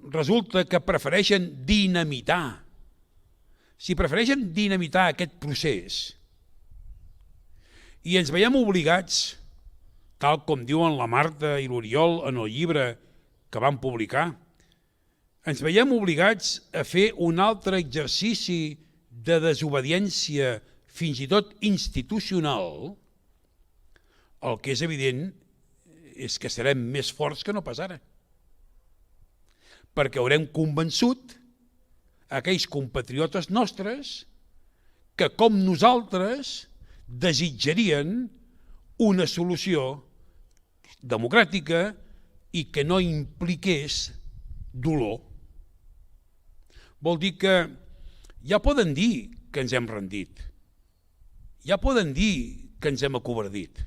resulta que prefereixen dinamitar, aquest procés, i ens veiem obligats, tal com diuen la Marta i l'Oriol en el llibre que van publicar, ens veiem obligats a fer un altre exercici de desobediència, fins i tot institucional, el que és evident és que serem més forts que no pas ara. Perquè haurem convençut aquells compatriotes nostres que, com nosaltres, desitjarien una solució democràtica i que no impliqués dolor. Vol dir que ja poden dir que ens hem rendit, ja poden dir que ens hem acovardit.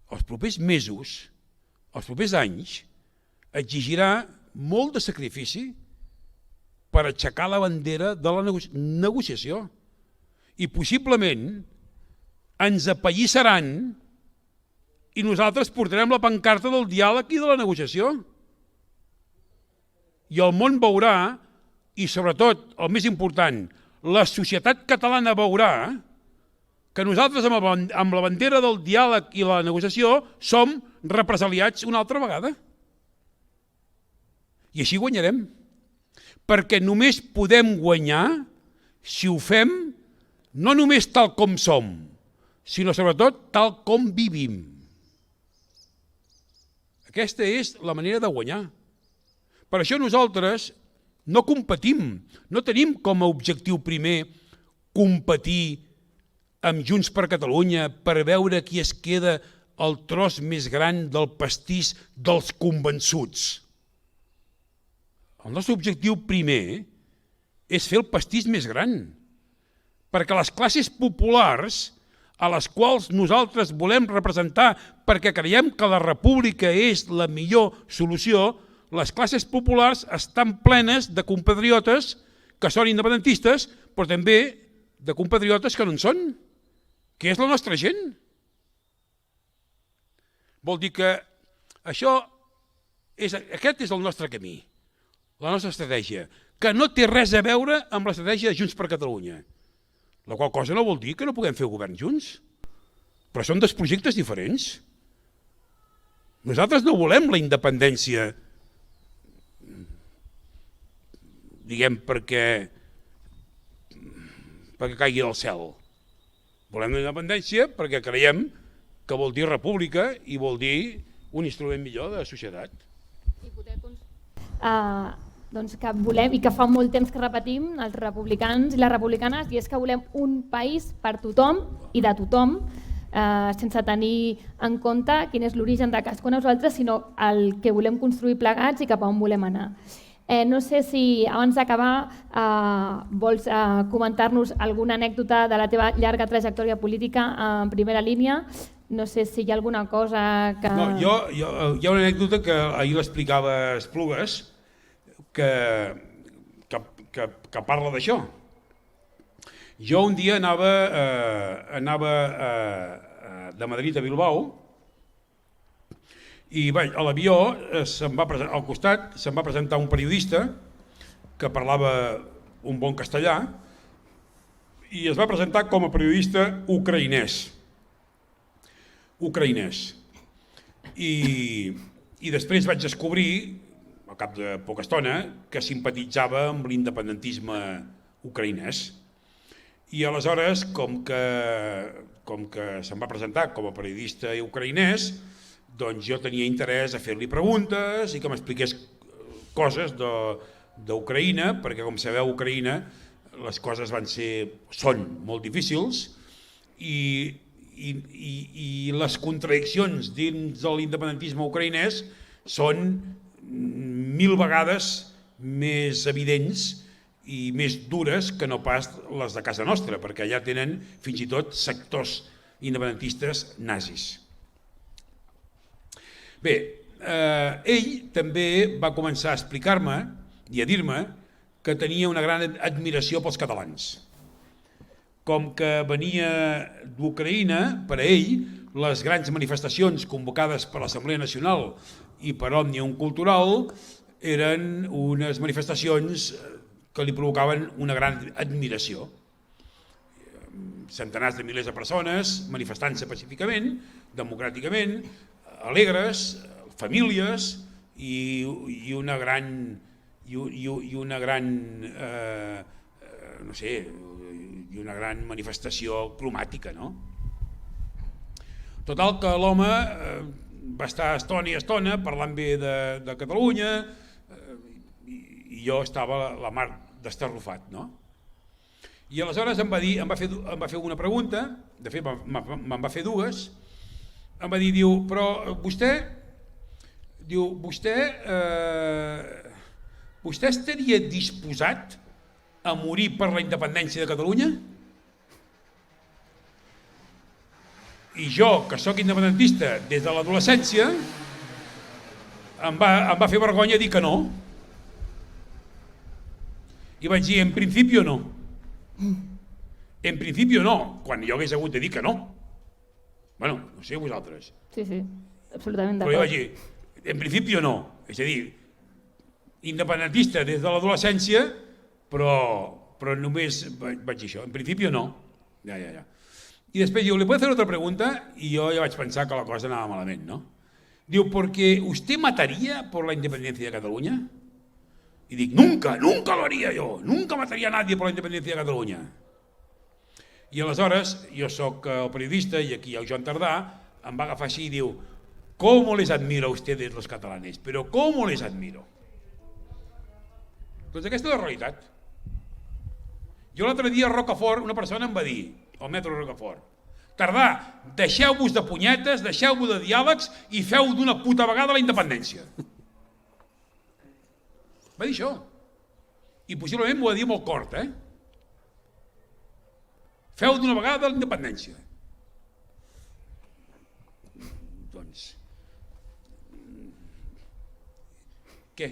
Els propers mesos, els propers anys, exigirà molt de sacrifici per aixecar la bandera de la negociació i possiblement ens apallissaran i nosaltres portarem la pancarta del diàleg i de la negociació. I el món veurà, i sobretot, el més important, la societat catalana veurà que nosaltres amb la bandera del diàleg i la negociació som represaliats una altra vegada. I així guanyarem. Perquè només podem guanyar si ho fem no només tal com som, sinó sobretot tal com vivim. Aquesta és la manera de guanyar. Per això nosaltres no competim, no tenim com a objectiu primer competir amb Junts per Catalunya per veure qui es queda el tros més gran del pastís dels convençuts. El nostre objectiu primer és fer el pastís més gran, perquè les classes populars a les quals nosaltres volem representar perquè creiem que la república és la millor solució, les classes populars estan plenes de compatriotes que són independentistes, però també de compatriotes que no en són, que és la nostra gent. Vol dir que aquest és el nostre camí, la nostra estratègia, que no té res a veure amb l'estratègia de Junts per Catalunya. La qual cosa no vol dir que no puguem fer govern junts, però són dos projectes diferents. Nosaltres no volem la independència, diguem, perquè caigui del cel. Volem la independència perquè creiem que vol dir república i vol dir un instrument millor de societat. Doncs que volem i que fa molt temps que repetim els republicans i les republicanes, i és que volem un país per tothom i de tothom, sense tenir en compte quin és l'origen de cadascú de nosaltres, sinó el que volem construir plegats i cap a on volem anar. No sé si abans d'acabar vols comentar-nos alguna anècdota de la teva llarga trajectòria política en primera línia. No sé si hi ha alguna cosa que... No, hi ha una anècdota que ahir l'explicava Esplugues, que parla d'això. Jo un dia anava de Madrid a Bilbao i a l'avió al costat se'm va presentar un periodista que parlava un bon castellà i es va presentar com a periodista ucraïnès. I després vaig descobrir, al cap de poca estona, que simpatitzava amb l'independentisme ucraïnès. I aleshores, com que se'm va presentar com a periodista ucraïnès, doncs jo tenia interès a fer-li preguntes i que m'expliqués coses d'Ucraïna, perquè com sabeu, a Ucraïna les coses són molt difícils i les contradiccions dins de l'independentisme ucraïnès són 1000 vegades més evidents i més dures que no pas les de casa nostra, perquè allà tenen fins i tot sectors independentistes nazis. Bé, ell també va començar a explicar-me i a dir-me que tenia una gran admiració pels catalans. Com que venia d'Ucraïna, per a ell, les grans manifestacions convocades per l'Assemblea Nacional i per Òmnium Cultural eren unes manifestacions que li provocaven una gran admiració. Centenars de milers de persones manifestant-se pacíficament, democràticament, alegres, famílies i una gran manifestació cromàtica, no? Total que l'home va estar estona i estona parlant bé de Catalunya i jo estava a la mar d'estarrufat, no? I aleshores em va fer una pregunta, de fet me'n va fer dues, em va dir, però vostè estaria disposat a morir per la independència de Catalunya? I jo, que sóc independentista des de l'adolescència, em va fer vergonya dir que no. I vaig dir, en principi no. En principi no, quan jo hagués hagut de dir que no. Bueno, no sé vosaltres. Sí, absolutament d'acord. Però jo vaig dir, en principi no. És a dir, independentista des de l'adolescència, però només vaig dir això, en principi no. Ja. I després diu, ¿le puedo hacer otra pregunta? I jo ja vaig pensar que la cosa anava malament, no? Diu, ¿porque usted mataría por la independencia de Cataluña? Y dic, nunca lo haría yo, nunca mataría a nadie por la independencia de Cataluña. I aleshores, jo sóc el periodista i aquí el Joan Tardà em va agafar així i diu, ¿cómo les admiro a ustedes los catalanes? Pero ¿cómo les admiro? Doncs aquesta és la realitat. Jo l'altre dia a Rocafort una persona em va dir, al metro de Rocafort, Tardà, deixeu-vos de punyetes, deixeu-vos de diàlegs i feu d'una puta vegada la independència. Va dir això. I possiblement m'ho va dir molt cort, Feu d'una vegada la independència. Doncs... Què?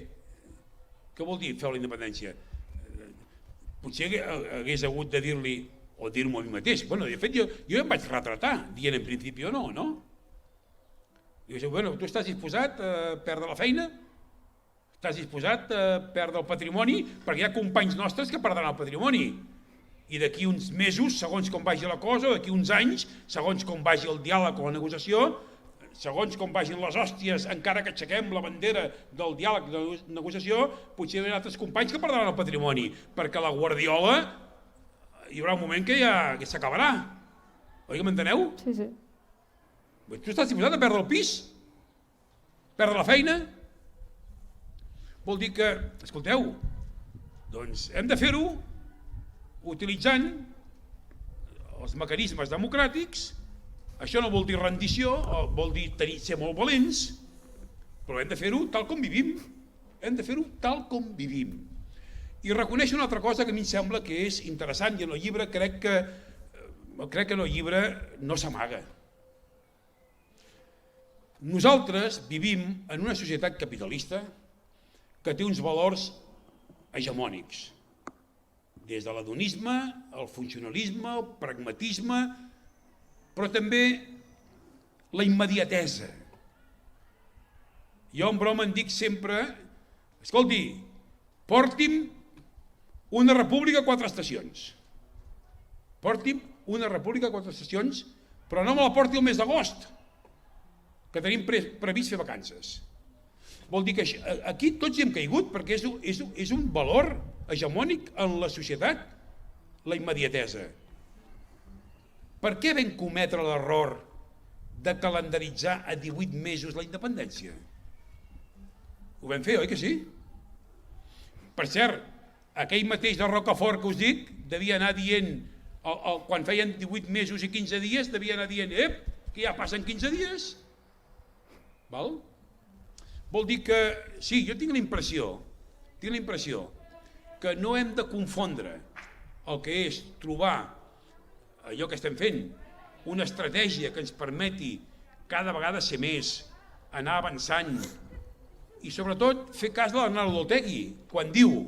Què vol dir feu la independència? Potser hagués hagut de dir-li, o dir-m'ho a mi mateix. Bueno, de fet, jo em vaig retratar, dient en principi no, no? I vaig dir, bueno, tu estàs disposat a perdre la feina? Estàs disposat a perdre el patrimoni? Perquè hi ha companys nostres que perdran el patrimoni. I d'aquí uns mesos, segons com vagi la cosa, o d'aquí uns anys, segons com vagi el diàleg o la negociació, segons com vagin les hòsties, encara que aixequem la bandera del diàleg de negociació, potser hi haurà altres companys que perdran el patrimoni, perquè la Guardiola hi haurà un moment que ja s'acabarà. Oi que m'enteneu? Sí, sí. Tu estàs disposat a perdre el pis? Perdre la feina? Vol dir que, escolteu, doncs hem de fer-ho utilitzant els mecanismes democràtics. Això no vol dir rendició, vol dir ser molt valents, però hem de fer-ho tal com vivim. Hem de fer-ho tal com vivim. I reconèixer una altra cosa que a mi em sembla que és interessant, i en el llibre crec que en el llibre no s'amaga. Nosaltres vivim en una societat capitalista que té uns valors hegemònics, des de l'hedonisme, el funcionalisme, el pragmatisme, però també la immediatesa. Jo en broma en dic sempre, escolti, porti'm una república a 4 estacions. Porti'm una república a 4 estacions, però no me la porti el mes d'agost, que tenim previst fer vacances. Vol dir que aquí tots hi hem caigut perquè és un valor hegemònic en la societat, la immediatesa. Per què vam cometre l'error de calendaritzar a 18 mesos la independència? Ho vam fer, oi que sí? Per cert, aquell mateix de Rocafort que us dic, devia anar dient, quan feien 18 mesos i 15 dies, devia anar dient, que ja passen 15 dies. Val? Vol dir que, sí, jo tinc la impressió que no hem de confondre el que és trobar allò que estem fent, una estratègia que ens permeti cada vegada ser més, anar avançant i sobretot fer cas de l'Arnaldo Otegi quan diu: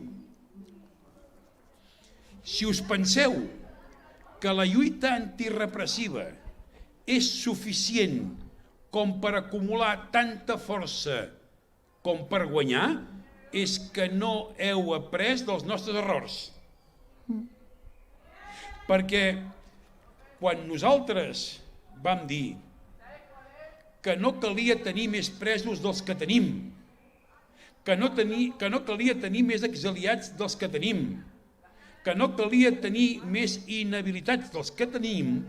si us penseu que la lluita antirepressiva és suficient com per acumular tanta força com per guanyar, és que no heu après dels nostres errors. Perquè quan nosaltres vam dir que no calia tenir més presos dels que tenim, que no calia tenir més exiliats dels que tenim, que no calia tenir més inhabilitats dels que tenim,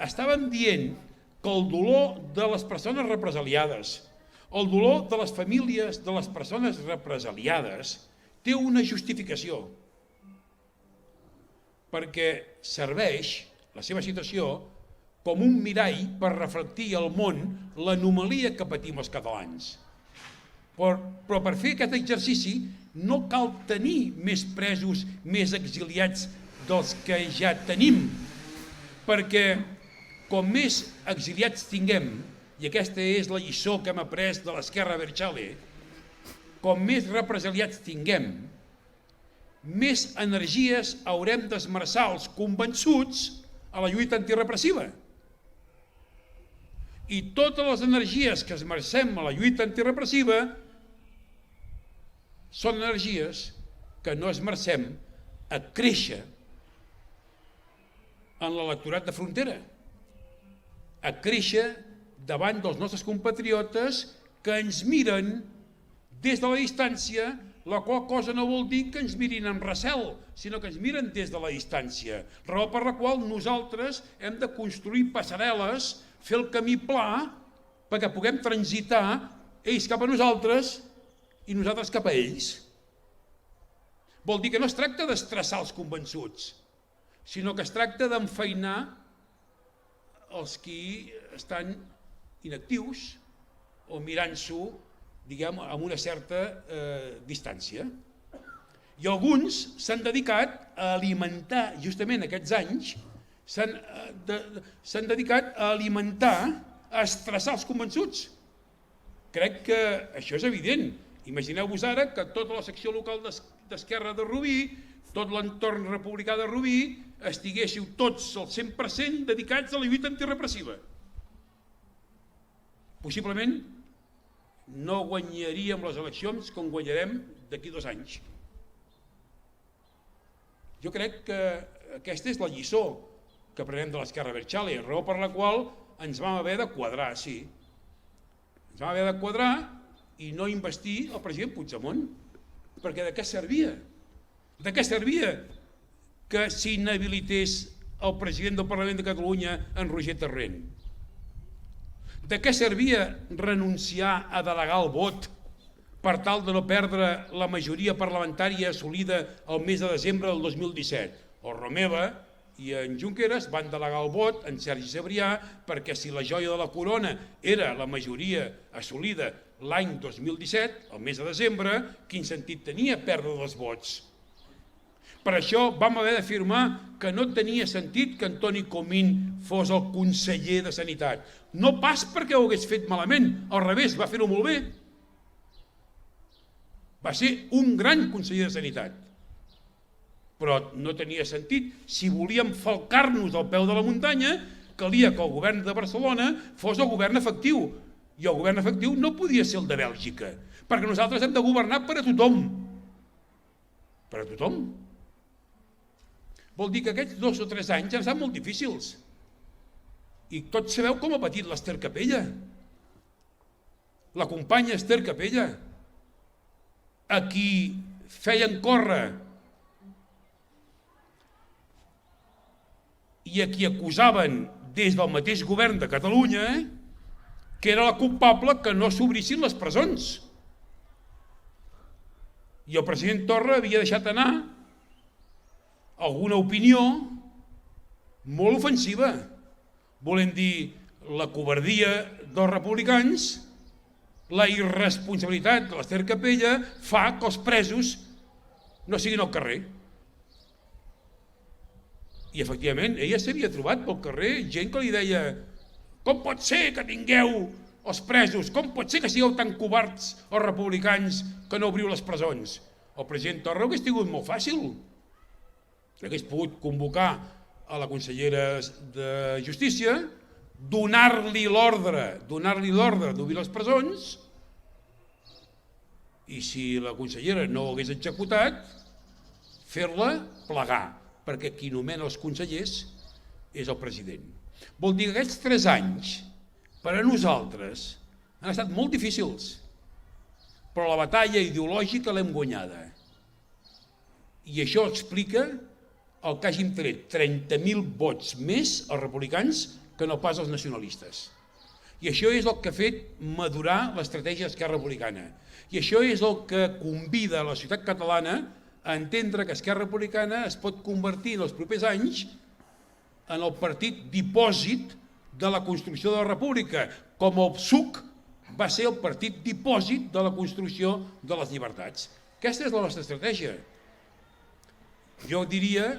estàvem dient que el dolor de les persones represaliades, el dolor de les famílies de les persones represaliades té una justificació, perquè serveix la seva situació com un mirall per reflectir al món l'anomalia que patim els catalans. Però per fer aquest exercici no cal tenir més presos, més exiliats dels que ja tenim, perquè com més exiliats tinguem, i aquesta és la lliçó que hem après de l'esquerra Berchale, com més represaliats tinguem, més energies haurem d'esmerçar els convençuts a la lluita antirepressiva. I totes les energies que esmercem a la lluita antirepressiva són energies que no esmercem a créixer en l'electorat de frontera, a créixer davant dels nostres compatriotes que ens miren des de la distància, la qual cosa no vol dir que ens mirin amb recel, sinó que ens miren des de la distància, raó per la qual nosaltres hem de construir passarel·les, fer el camí pla, perquè puguem transitar ells cap a nosaltres i nosaltres cap a ells. Vol dir que no es tracta d'estressar els convençuts, sinó que es tracta d'enfeinar els qui estan inactius o mirant-s'ho, diguem, amb una certa distància. I alguns s'han dedicat a alimentar, justament aquests anys, s'han dedicat a alimentar, a estressar els convençuts. Crec que això és evident. Imagineu-vos ara que tota la secció local d'Esquerra de Rubí, tot l'entorn republicà de Rubí, estiguéssiu tots al 100% dedicats a la lluita antirepressiva. Possiblement no guanyaríem les eleccions com guanyarem d'aquí 2 anys. Jo crec que aquesta és la lliçó que prenem de l'Esquerra Abertzale, raó per la qual ens vam haver de quadrar, sí. Ens vam haver de quadrar i no investir el president Puigdemont, perquè de què servia? De què servia que s'inhabilités el president del Parlament de Catalunya, en Roger Torrent? De què servia renunciar a delegar el vot per tal de no perdre la majoria parlamentària assolida el mes de desembre del 2017? El Romeva i en Junqueras van delegar el vot en Sergi Sabrià perquè si la joia de la corona era la majoria assolida l'any 2017, el mes de desembre, quin sentit tenia perdre els vots? Per això vam haver d'afirmar que no tenia sentit que Antoni Comín fos el conseller de Sanitat. No pas perquè ho hagués fet malament, al revés, va fer-ho molt bé. Va ser un gran conseller de Sanitat. Però no tenia sentit. Si volíem falcar-nos al peu de la muntanya, calia que el govern de Barcelona fos el govern efectiu. I el govern efectiu no podia ser el de Bèlgica, perquè nosaltres hem de governar per a tothom. Per a tothom. Vol dir que aquests 2 o 3 anys han estat molt difícils. I tots sabeu com ha patit l'Ester Capella. La companya Ester Capella, a qui feien córrer i a qui acusaven des del mateix govern de Catalunya que era la culpable que no s'obrissin les presons. I el president Torra havia deixat anar alguna opinió molt ofensiva. Volem dir, la covardia dels republicans, la irresponsabilitat de l'Ester Capella fa que els presos no siguin al carrer. I efectivament, ella s'havia trobat pel carrer gent que li deia: com pot ser que tingueu els presos? Com pot ser que sigueu tan covards els republicans que no obriu les presons? El president Torra ho hagués tingut molt fàcil. Hagués pogut convocar a la consellera de Justícia, donar-li l'ordre d'obrir les presons, i si la consellera no ho hagués executat, fer-la plegar, perquè qui nomena els consellers és el president. Vol dir que aquests 3 anys, per a nosaltres, han estat molt difícils, però la batalla ideològica l'hem guanyada. I això explica el que hàgim tret 30.000 vots més als republicans que no pas als nacionalistes. I això és el que ha fet madurar l'estratègia d'Esquerra Republicana. I això és el que convida la societat catalana a entendre que Esquerra Republicana es pot convertir en els propers anys en el partit dipòsit de la construcció de la república, com el PSUC va ser el partit dipòsit de la construcció de les llibertats. Aquesta és la nostra estratègia. Jo diria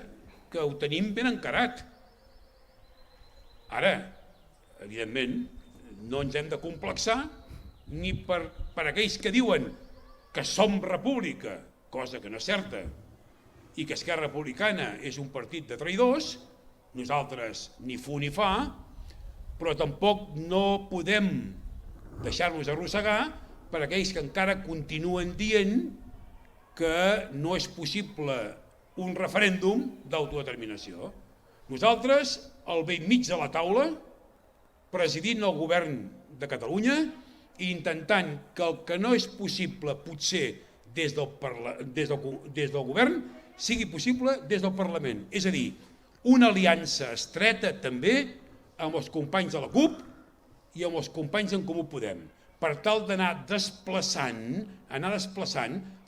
que ho tenim ben encarat. Ara, evidentment, no ens hem de complexar ni per aquells que diuen que som república, cosa que no és certa, i que Esquerra Republicana és un partit de traïdors. Nosaltres ni fu ni fa, però tampoc no podem deixar-nos arrossegar per aquells que encara continuen dient que no és possible un referèndum d'autodeterminació. Nosaltres, al vell mig de la taula, presidint el govern de Catalunya i intentant que el que no és possible potser des del govern sigui possible des del Parlament. És a dir, una aliança estreta també amb els companys de la CUP i amb els companys d'en Comú Podem, per tal d'anar desplaçant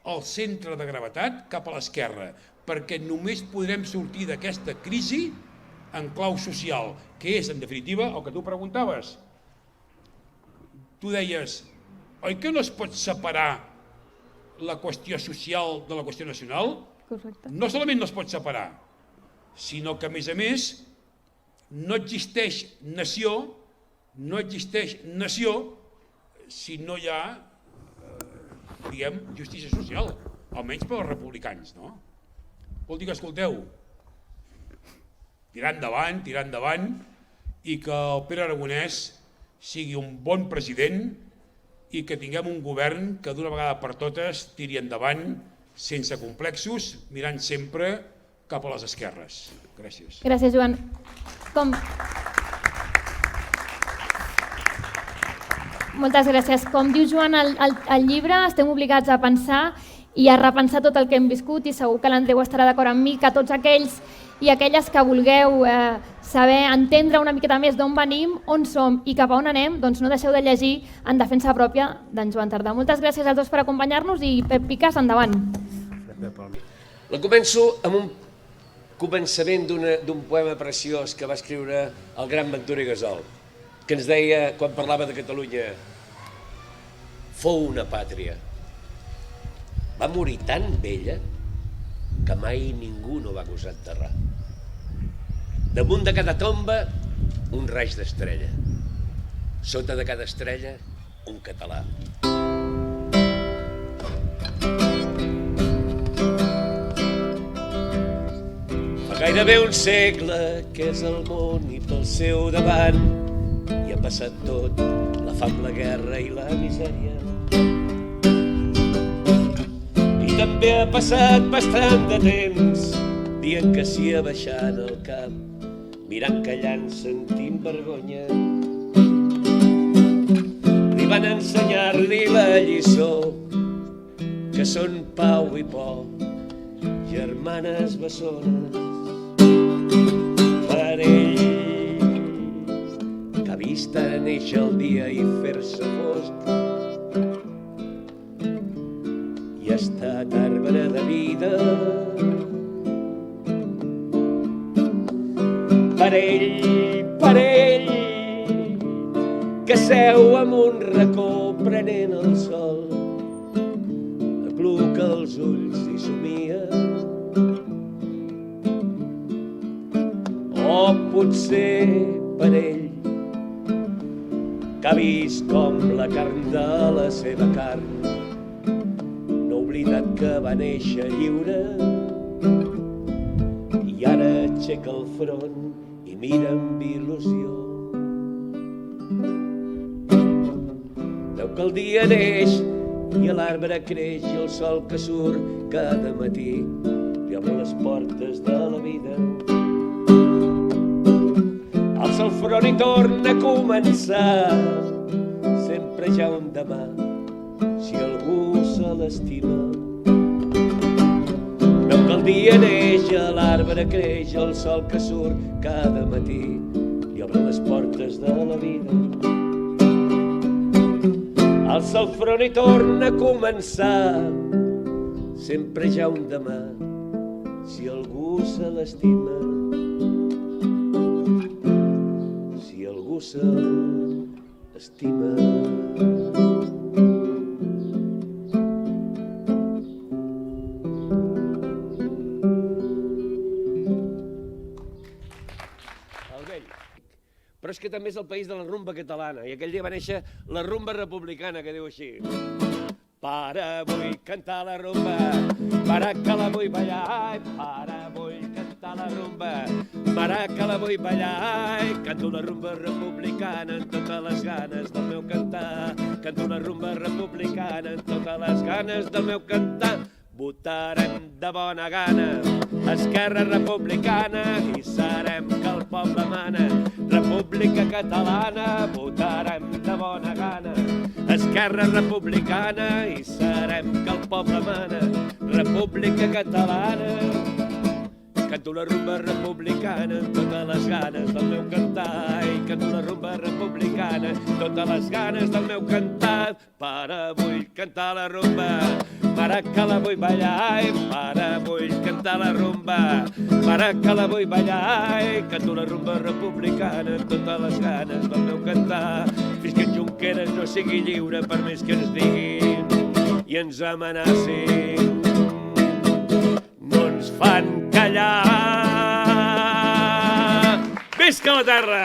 el centre de gravetat cap a l'esquerra, perquè només podrem sortir d'aquesta crisi en clau social, que és, en definitiva, el que tu preguntaves. Tu deies, oi que no es pot separar la qüestió social de la qüestió nacional? Correcte. No solament no es pot separar, sinó que, a més, no existeix nació si no hi ha, diguem, justícia social, almenys per als republicans, no? Vol dir que, escolteu, tirar endavant i que el Pere Aragonès sigui un bon president i que tinguem un govern que d'una vegada per totes tiri endavant sense complexos, mirant sempre cap a les esquerres. Gràcies. Gràcies, Joan. Moltes gràcies. Com diu Joan al llibre, estem obligats a pensar i a repensar tot el que hem viscut i segur que l'Andreu estarà d'acord amb mi que tots aquells i aquelles que vulgueu saber, entendre una miqueta més d'on venim, on som i cap a on anem, doncs no deixeu de llegir En defensa pròpia d'en Joan Tardà. Moltes gràcies als dos per acompanyar-nos i Pep Picas, endavant. La començo amb un començament d'un poema preciós que va escriure el gran Ventura i Gasol, que ens deia, quan parlava de Catalunya, fou una pàtria. Va morir tan vella que mai ningú no va gosar enterrar. Damunt de cada tomba, un raig d'estrella. Sota de cada estrella, un català. Fa gairebé un segle que és el món i pel seu davant hi ha passat tot, la fam, la guerra i la misèria. I també ha passat bastant de temps dient que s'hi ha baixant el cap, mirant callant, sentint vergonya. Li van ensenyar-li la lliçó, que són pau i por, germanes bessones. Per ell, que ha vist néixer el dia i fer-se fosc, i ha estat arbre de vida. Per ell, que seu en un racó prenent el sol, acluca els ulls i somia. O potser per ell, que ha vist com la carn de la seva carn no ha oblidat que va néixer lliure i ara aixeca el front i mira amb il·lusió. Veu que el dia neix i l'arbre creix i el sol que surt cada matí li obre les portes de la vida. Alça el front i torna a començar, sempre hi ha un demà si algú se l'estima. Veu que el dia neix, l'arbre creix, el sol que surt cada matí li obre les portes de la vida. Alça el front i torna a començar, sempre hi ha un demà si algú se l'estima. Si algú se l'estima. Però és que també és el país de la rumba catalana, i aquell dia va néixer la rumba republicana, que diu així: para vull cantar la rumba, para que la vull ballar, para vull cantar la rumba, para que la vull ballar, canto la rumba republicana amb totes les ganes del meu cantar, canto la rumba republicana amb totes les ganes del meu cantar. Votarem de bona gana Esquerra Republicana i serem que el poble mana. República Catalana, votarem de bona gana Esquerra Republicana i serem que el poble mana. República Catalana, canto la rumba republicana amb totes les ganes del meu cantar, i canto la rumba republicana amb totes les ganes del meu cantar. Para vull cantar la rumba, Mare que la vull ballar, pare, vull cantar la rumba. Mare que la vull ballar, canto la rumba republicana amb totes les ganes del meu cantar. Fins que en Junqueras no sigui lliure, per més que ens diguin i ens amenacin, no ens fan callar. Visca la terra!